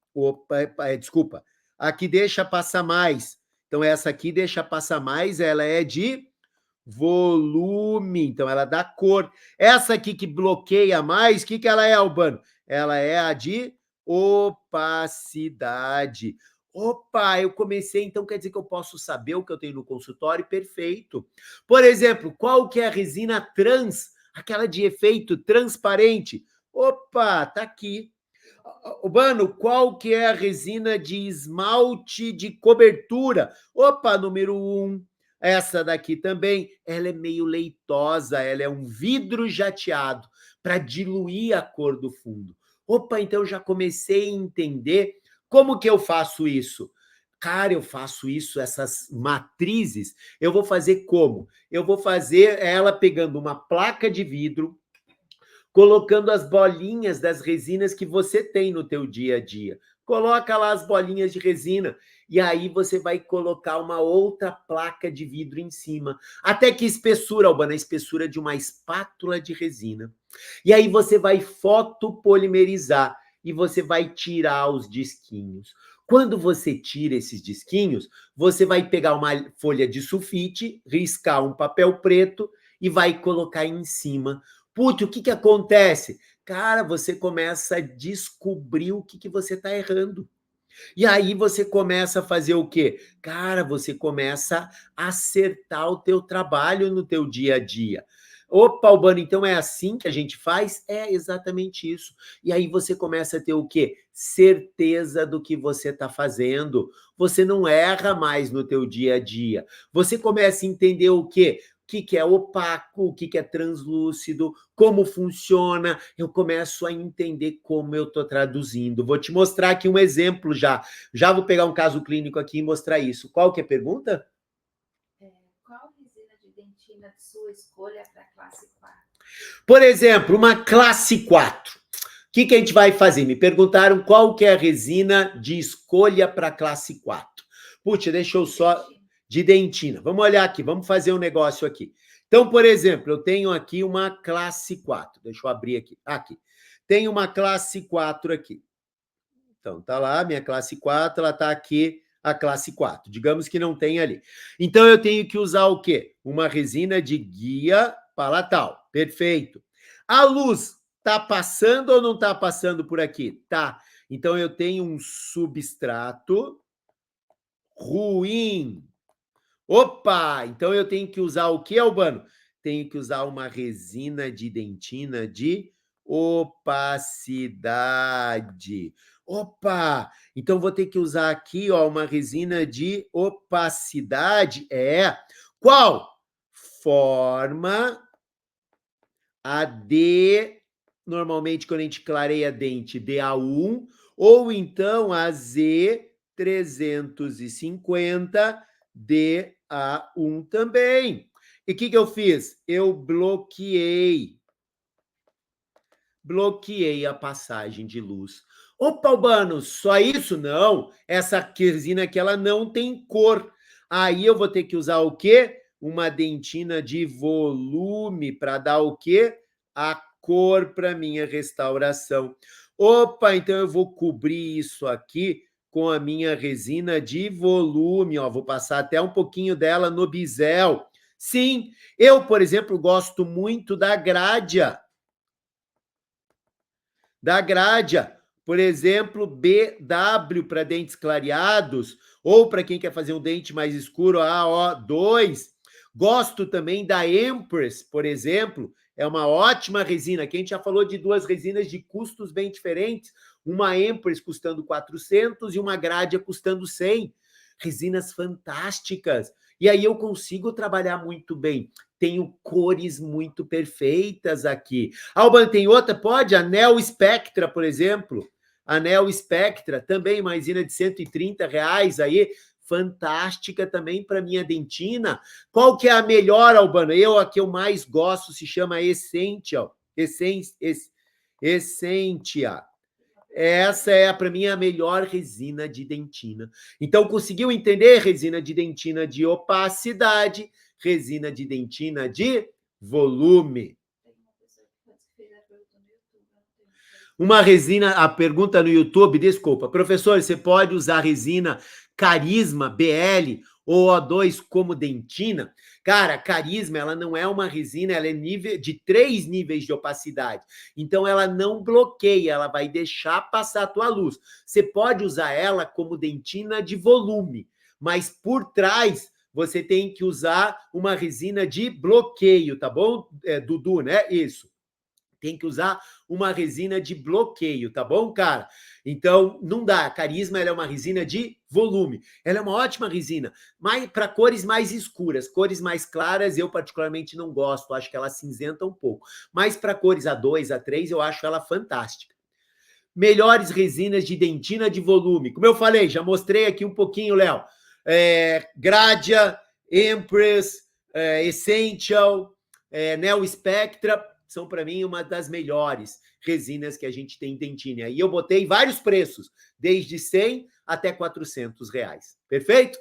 Speaker 1: desculpa. Aqui deixa passar mais. Então, essa aqui deixa passar mais, ela é de volume, então ela dá cor. Essa aqui que bloqueia mais, o que ela é, Albano? Ela é a de opacidade. Opa, eu comecei, então quer dizer que eu posso saber o que eu tenho no consultório? Perfeito. Por exemplo, qual que é a resina trans? Aquela de efeito transparente. Opa, tá aqui. Albano, qual que é a resina de esmalte de cobertura? Opa, número 1. Essa daqui também, ela é meio leitosa, ela é um vidro jateado para diluir a cor do fundo. Opa, então eu já comecei a entender como que eu faço isso. Cara, eu faço isso, essas matrizes, eu vou fazer como? Eu vou fazer ela pegando uma placa de vidro, colocando as bolinhas das resinas que você tem no teu dia a dia. Coloca lá as bolinhas de resina e aí você vai colocar uma outra placa de vidro em cima. Até que espessura, Albana? A espessura de uma espátula de resina. E aí você vai fotopolimerizar e você vai tirar os disquinhos. Quando você tira esses disquinhos, você vai pegar uma folha de sulfite, riscar um papel preto e vai colocar em cima. Putz, o que que acontece? Cara, você começa a descobrir o que que você está errando. E aí você começa a fazer o quê? Cara, você começa a acertar o teu trabalho no teu dia a dia. Opa, Albano, então é assim que a gente faz? É exatamente isso. E aí você começa a ter o quê? Certeza do que você está fazendo. Você não erra mais no teu dia a dia. Você começa a entender o quê? O que que é opaco, o que que é translúcido, como funciona. Eu começo a entender como eu estou traduzindo. Vou te mostrar aqui um exemplo já. Já vou pegar um caso clínico aqui e mostrar isso. Qual que é a pergunta?
Speaker 2: Qual resina de dentina de sua escolha para classe 4?
Speaker 1: Por exemplo, uma classe 4. O que que a gente vai fazer? Me perguntaram qual que é a resina de escolha para classe 4. Putz, deixa eu só...
Speaker 2: Dentina.
Speaker 1: De dentina. Vamos olhar aqui, vamos fazer um negócio aqui. Então, por exemplo, eu tenho aqui uma classe 4. Deixa eu abrir aqui. Aqui. Tem uma classe 4 aqui. Então, tá lá, minha classe 4, ela tá aqui, a classe 4. Digamos que não tem ali. Então, eu tenho que usar o quê? Uma resina de guia palatal. Perfeito. A luz tá passando ou não tá passando por aqui? Tá. Então, eu tenho um substrato ruim. Opa! Então, eu tenho que usar o que, Albano? Tenho que usar uma resina de dentina de opacidade. Opa! Então, vou ter que usar aqui, ó, uma resina de opacidade. É. Qual? Forma AD, normalmente quando a gente clareia dente, DA1, ou então a Z350 DA1 também. E o que que eu fiz? Eu bloqueei a passagem de luz. Opa, Albano, só isso? Não. Essa resina aqui, ela não tem cor. Aí eu vou ter que usar o quê? Uma dentina de volume para dar o quê? A cor para minha restauração. Opa, então eu vou cobrir isso aqui com a minha resina de volume. Ó, vou passar até um pouquinho dela no bisel. Sim, eu, por exemplo, gosto muito da Grádia. Da Grádia, por exemplo, BW para dentes clareados, ou para quem quer fazer um dente mais escuro, AO2. Gosto também da Empress, por exemplo, é uma ótima resina. Aqui a gente já falou de duas resinas de custos bem diferentes, uma Empress custando 400 e uma Grádia custando 100. Resinas fantásticas. E aí eu consigo trabalhar muito bem. Tenho cores muito perfeitas aqui. Alban, tem outra? Pode? A Neo Spectra, por exemplo. A Neo Spectra, também uma resina de R$ 130 aí, fantástica também para minha dentina. Qual que é a melhor, Albano? A que eu mais gosto se chama Essential. Essentia. Essa é, para mim, a melhor resina de dentina. Então, conseguiu entender? Resina de dentina de opacidade, resina de dentina de volume.
Speaker 2: Tem uma pessoa que fez a pergunta no YouTube. Eu não tenho certeza.
Speaker 1: Uma resina, a pergunta no YouTube, desculpa, professor, você pode usar resina Carisma BL ou O2 como dentina? Cara, Carisma, ela não é uma resina, ela é de 3 níveis de opacidade. Então, ela não bloqueia, ela vai deixar passar a tua luz. Você pode usar ela como dentina de volume, mas por trás você tem que usar uma resina de bloqueio, tá bom, Dudu, né? Isso. Tem que usar uma resina de bloqueio, tá bom, cara? Então, não dá. A Carisma, ela é uma resina de volume. Ela é uma ótima resina, mas para cores mais escuras. Cores mais claras, eu particularmente não gosto. Acho que ela cinzenta um pouco. Mas para cores A2, A3, eu acho ela fantástica. Melhores resinas de dentina de volume. Como eu falei, já mostrei aqui um pouquinho, Léo. Grádia, Empress, Essential, Neo Spectra, são para mim uma das melhores resinas que a gente tem em dentina. E eu botei vários preços, desde 100 até R$ 400. Perfeito?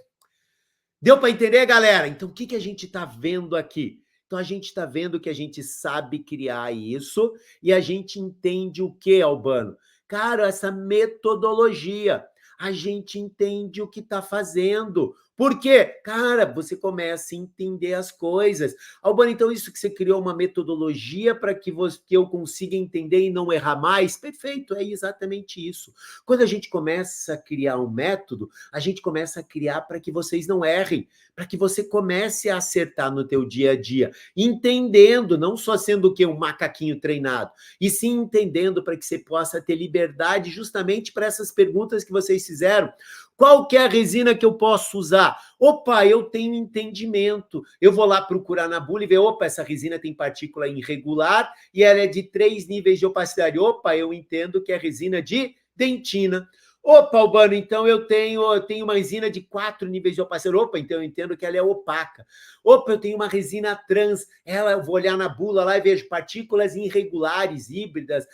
Speaker 1: Deu para entender, galera? Então, o que a gente está vendo aqui? Então, a gente está vendo que a gente sabe criar isso e a gente entende o que, Albano? Cara, essa metodologia. a gente entende o que está fazendo. Por quê? Cara, você começa a entender as coisas. Albano, então isso que você criou uma metodologia para que eu consiga entender e não errar mais? Perfeito, é exatamente isso. Quando a gente começa a criar um método, a gente começa a criar para que vocês não errem, para que você comece a acertar no teu dia a dia, entendendo, não só sendo o quê? Um macaquinho treinado, e sim entendendo para que você possa ter liberdade justamente para essas perguntas que vocês fizeram. Qual que é a resina que eu posso usar? Opa, eu tenho entendimento. Eu vou lá procurar na bula e ver, opa, essa resina tem partícula irregular e ela é de 3 níveis de opacidade. Opa, eu entendo que é resina de dentina. Opa, Albano, então eu tenho uma resina de 4 níveis de opacidade. Opa, então eu entendo que ela é opaca. Opa, eu tenho uma resina trans. Eu vou olhar na bula lá e vejo partículas irregulares, híbridas,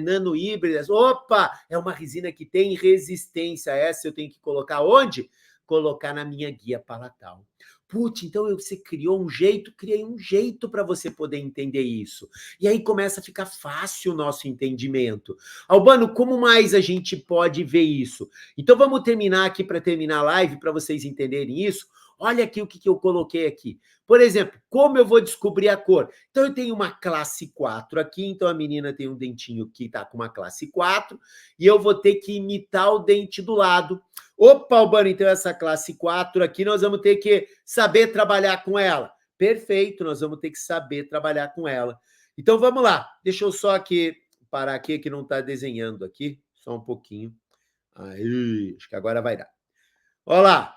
Speaker 1: nanohíbridas. Opa, é uma resina que tem resistência. Essa eu tenho que colocar onde? Colocar na minha guia palatal. Putz, então você criou um jeito, criei um jeito para você poder entender isso. E aí começa a ficar fácil o nosso entendimento. Albano, como mais a gente pode ver isso? Então vamos terminar aqui para terminar a live, para vocês entenderem isso. Olha aqui o que eu coloquei aqui. Por exemplo, como eu vou descobrir a cor? Então eu tenho uma classe 4 aqui, então a menina tem um dentinho que está com uma classe 4, e eu vou ter que imitar o dente do lado. Opa, Albano, então essa classe 4 aqui, nós vamos ter que saber trabalhar com ela. Perfeito, nós vamos ter que saber trabalhar com ela. Então vamos lá, deixa eu só aqui parar aqui que não está desenhando aqui, só um pouquinho. Aí, acho que agora vai dar. Olha lá,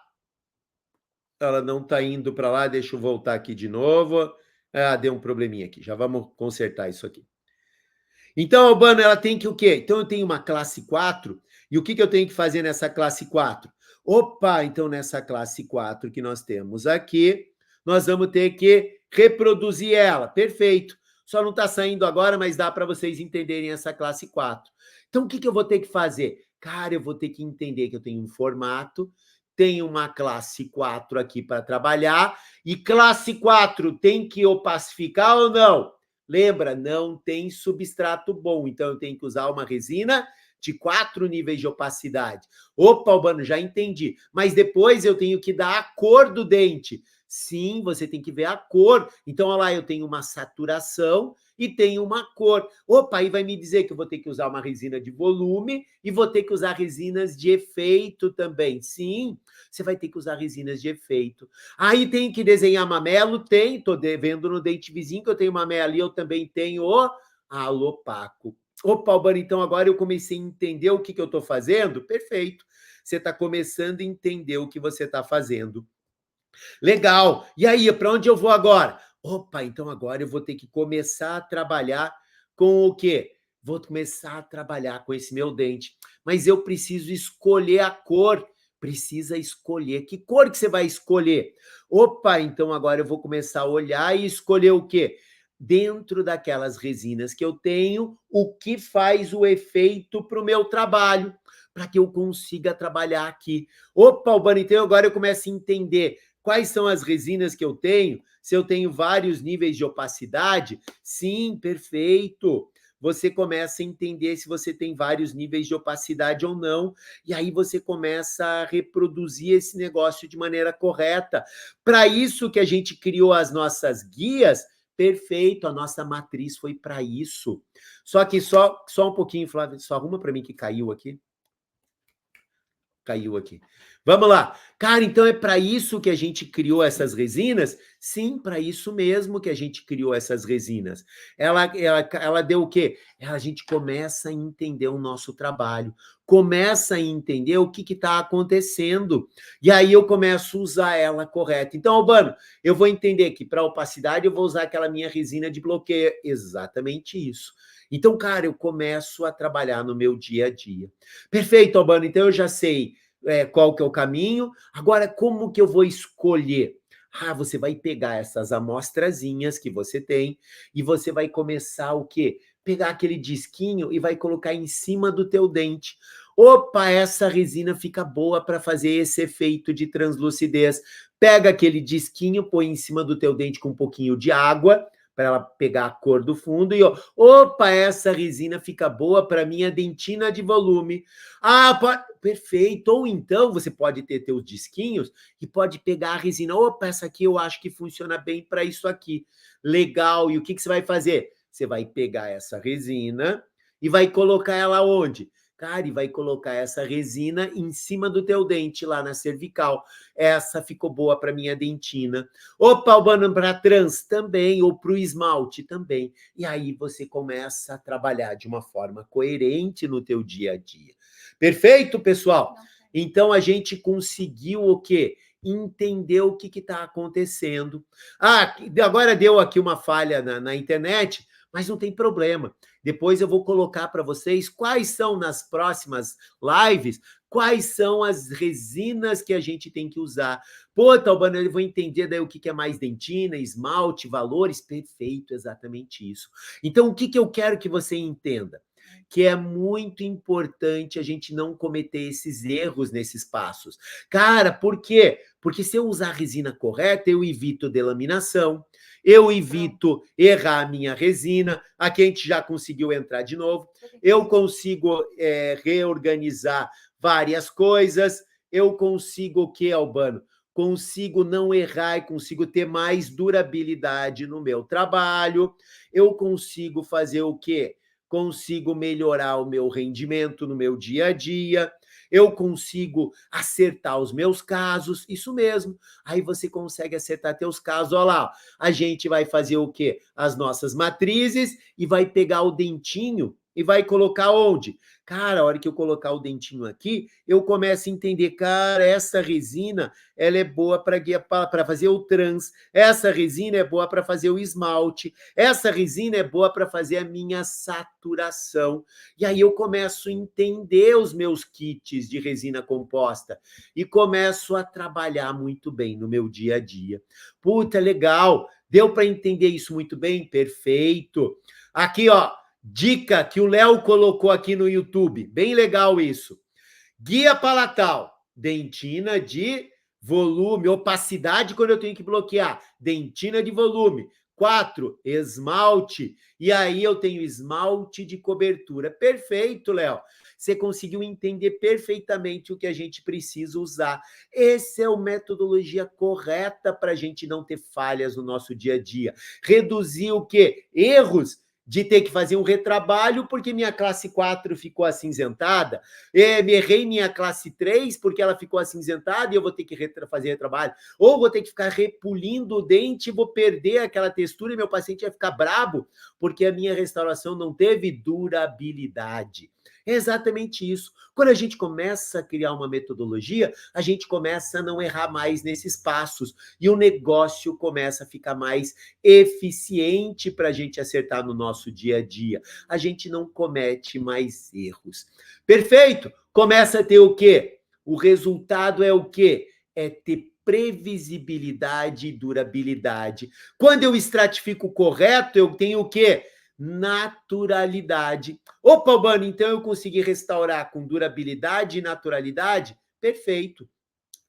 Speaker 1: ela não está indo para lá, deixa eu voltar aqui de novo. Ah, deu um probleminha aqui, já vamos consertar isso aqui. Então, Albano, ela tem que o quê? Então, eu tenho uma classe 4, e o que eu tenho que fazer nessa classe 4? Opa, então nessa classe 4 que nós temos aqui, nós vamos ter que reproduzir ela. Perfeito. Só não está saindo agora, mas dá para vocês entenderem essa classe 4. Então, o que eu vou ter que fazer? Cara, eu vou ter que entender que eu tenho um formato, tenho uma classe 4 aqui para trabalhar, e classe 4 tem que opacificar ou não? Lembra, não tem substrato bom, então eu tenho que usar uma resina de 4 níveis de opacidade. Opa, Albano, já entendi. Mas depois eu tenho que dar a cor do dente. Sim, você tem que ver a cor. Então, olha lá, eu tenho uma saturação e tenho uma cor. Opa, aí vai me dizer que eu vou ter que usar uma resina de volume e vou ter que usar resinas de efeito também. Sim, você vai ter que usar resinas de efeito. Aí tem que desenhar mamelo? Tem, estou vendo no dente vizinho que eu tenho mamelo e eu também tenho o alopaco. Opa, Albano, então agora eu comecei a entender o que eu estou fazendo? Perfeito. Você está começando a entender o que você está fazendo. Legal. E aí, para onde eu vou agora? Opa, então agora eu vou ter que começar a trabalhar com o quê? Vou começar a trabalhar com esse meu dente. Mas eu preciso escolher a cor. Precisa escolher. Que cor que você vai escolher? Opa, então agora eu vou começar a olhar e escolher o quê? Dentro daquelas resinas que eu tenho, o que faz o efeito para o meu trabalho, para que eu consiga trabalhar aqui. Opa, Albano, então agora eu começo a entender quais são as resinas que eu tenho, se eu tenho vários níveis de opacidade. Sim, perfeito. Você começa a entender se você tem vários níveis de opacidade ou não, e aí você começa a reproduzir esse negócio de maneira correta. Para isso que a gente criou as nossas guias. Perfeito, a nossa matriz foi para isso. Só que só um pouquinho, Flávio, só arruma para mim que caiu aqui. Caiu aqui. Vamos lá. Cara, então é para isso que a gente criou essas resinas? Sim, para isso mesmo que a gente criou essas resinas. Ela deu o quê? A gente começa a entender o nosso trabalho, começa a entender o que está acontecendo, e aí eu começo a usar ela correta. Então, Albano, eu vou entender que para opacidade eu vou usar aquela minha resina de bloqueio. Exatamente isso. Então, cara, eu começo a trabalhar no meu dia a dia. Perfeito, Albano, então eu já sei qual que é o caminho. Agora, como que eu vou escolher? Você vai pegar essas amostrazinhas que você tem e você vai começar o quê? Pegar aquele disquinho e vai colocar em cima do teu dente. Opa, essa resina fica boa para fazer esse efeito de translucidez. Pega aquele disquinho, põe em cima do teu dente com um pouquinho de água, para ela pegar a cor do fundo e, ó, opa, essa resina fica boa para minha dentina de volume. Ah, perfeito. Ou então você pode ter teus disquinhos e pode pegar a resina. Opa, essa aqui eu acho que funciona bem para isso aqui. Legal. E o que você vai fazer? Você vai pegar essa resina e vai colocar ela onde? Cara, e vai colocar essa resina em cima do teu dente, lá na cervical. Essa ficou boa para minha dentina. Opa, Albano, para trans também, ou para o esmalte também. E aí você começa a trabalhar de uma forma coerente no teu dia a dia. Perfeito, pessoal? Então, a gente conseguiu o quê? Entender o que está acontecendo. Ah, agora deu aqui uma falha na internet, mas não tem problema. Depois eu vou colocar para vocês quais são, nas próximas lives, quais são as resinas que a gente tem que usar. Pô, Talbano, eu vou entender daí o que é mais dentina, esmalte, valores. Perfeito, exatamente isso. Então, o que eu quero que você entenda? Que é muito importante a gente não cometer esses erros nesses passos. Cara, por quê? Porque se eu usar a resina correta, eu evito delaminação, eu evito errar a minha resina. Aqui a gente já conseguiu entrar de novo. Eu consigo reorganizar várias coisas. Eu consigo o quê, Albano? Consigo não errar e consigo ter mais durabilidade no meu trabalho. Eu consigo fazer o quê? Consigo melhorar o meu rendimento no meu dia a dia, eu consigo acertar os meus casos, isso mesmo. Aí você consegue acertar teus casos, olha lá, a gente vai fazer o quê? As nossas matrizes e vai pegar o dentinho e vai colocar onde? Cara, a hora que eu colocar o dentinho aqui, eu começo a entender, cara, essa resina, ela é boa para fazer o trans, essa resina é boa para fazer o esmalte, essa resina é boa para fazer a minha saturação. E aí eu começo a entender os meus kits de resina composta e começo a trabalhar muito bem no meu dia a dia. Puta, legal! Deu para entender isso muito bem? Perfeito! Aqui, ó, dica que o Léo colocou aqui no YouTube. Bem legal isso. Guia palatal, dentina de volume, opacidade quando eu tenho que bloquear, dentina de volume. 4, esmalte. E aí eu tenho esmalte de cobertura. Perfeito, Léo. Você conseguiu entender perfeitamente o que a gente precisa usar. Essa é a metodologia correta para a gente não ter falhas no nosso dia a dia. Reduzir o quê? Erros de ter que fazer um retrabalho porque minha classe 4 ficou acinzentada, me errei minha classe 3 porque ela ficou acinzentada e eu vou ter que fazer retrabalho, ou vou ter que ficar repulindo o dente e vou perder aquela textura e meu paciente vai ficar brabo porque a minha restauração não teve durabilidade. É exatamente isso. Quando a gente começa a criar uma metodologia, a gente começa a não errar mais nesses passos e o negócio começa a ficar mais eficiente para a gente acertar no nosso dia a dia. A gente não comete mais erros. Perfeito? Começa a ter o quê? O resultado é o quê? É ter previsibilidade e durabilidade. Quando eu estratifico correto, eu tenho o quê? Naturalidade. Opa, Albano, então eu consegui restaurar com durabilidade e naturalidade? Perfeito.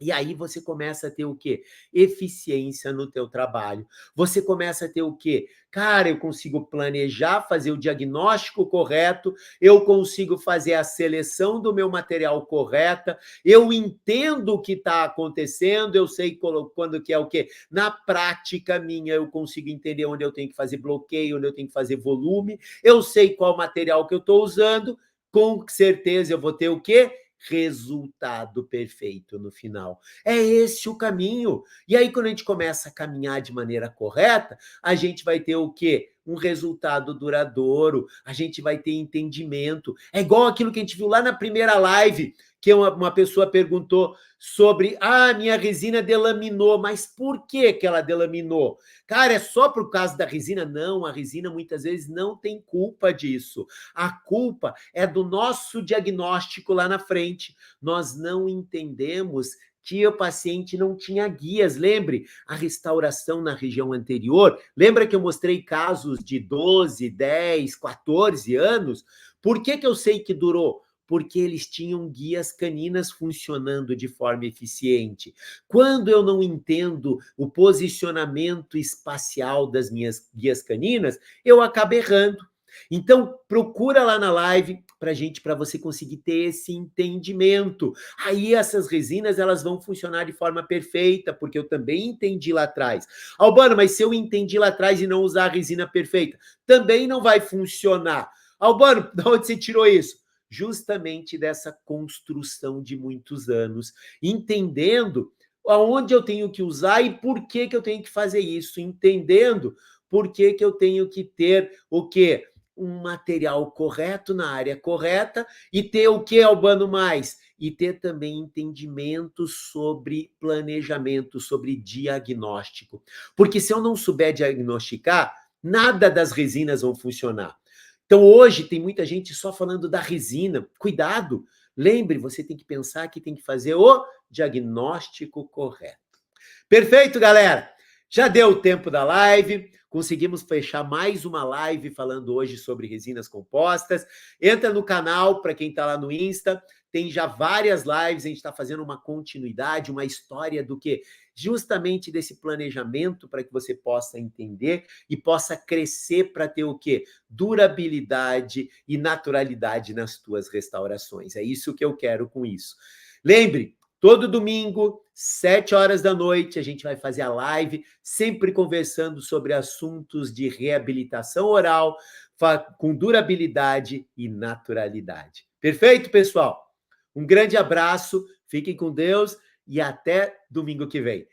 Speaker 1: E aí você começa a ter o quê? Eficiência no teu trabalho. Você começa a ter o quê? Cara, eu consigo planejar, fazer o diagnóstico correto, eu consigo fazer a seleção do meu material correta, eu entendo o que está acontecendo, eu sei quando que é o quê? Na prática minha, eu consigo entender onde eu tenho que fazer bloqueio, onde eu tenho que fazer volume, eu sei qual material que eu estou usando, com certeza eu vou ter o quê? Resultado perfeito no final. É esse o caminho. E aí, quando a gente começa a caminhar de maneira correta, a gente vai ter o quê? Um resultado duradouro, a gente vai ter entendimento. É igual aquilo que a gente viu lá na primeira live, que uma pessoa perguntou sobre, minha resina delaminou, mas por que ela delaminou? Cara, é só por causa da resina? Não, a resina muitas vezes não tem culpa disso. A culpa é do nosso diagnóstico lá na frente. Nós não entendemos que o paciente não tinha guias. Lembre, a restauração na região anterior, lembra que eu mostrei casos de 12, 10, 14 anos? Por que eu sei que durou? Porque eles tinham guias caninas funcionando de forma eficiente. Quando eu não entendo o posicionamento espacial das minhas guias caninas, eu acabo errando. Então, procura lá na live para você conseguir ter esse entendimento. Aí essas resinas elas vão funcionar de forma perfeita, porque eu também entendi lá atrás. Albano, mas se eu entendi lá atrás e não usar a resina perfeita, também não vai funcionar. Albano, de onde você tirou isso? Justamente dessa construção de muitos anos, entendendo aonde eu tenho que usar e por que eu tenho que fazer isso, entendendo por que eu tenho que ter o quê? Um material correto na área correta e ter o que, Albano, mais? E ter também entendimento sobre planejamento, sobre diagnóstico. Porque se eu não souber diagnosticar, nada das resinas vão funcionar. Então, hoje, tem muita gente só falando da resina. Cuidado! Lembre, você tem que pensar que tem que fazer o diagnóstico correto. Perfeito, galera? Já deu o tempo da live, conseguimos fechar mais uma live falando hoje sobre resinas compostas. Entra no canal, para quem está lá no Insta, tem já várias lives, a gente está fazendo uma continuidade, uma história do que? Justamente desse planejamento para que você possa entender e possa crescer para ter o quê? Durabilidade e naturalidade nas tuas restaurações. É isso que eu quero com isso. Lembre, todo domingo, 7 horas da noite, a gente vai fazer a live, sempre conversando sobre assuntos de reabilitação oral, com durabilidade e naturalidade. Perfeito, pessoal? Um grande abraço, fiquem com Deus e até domingo que vem.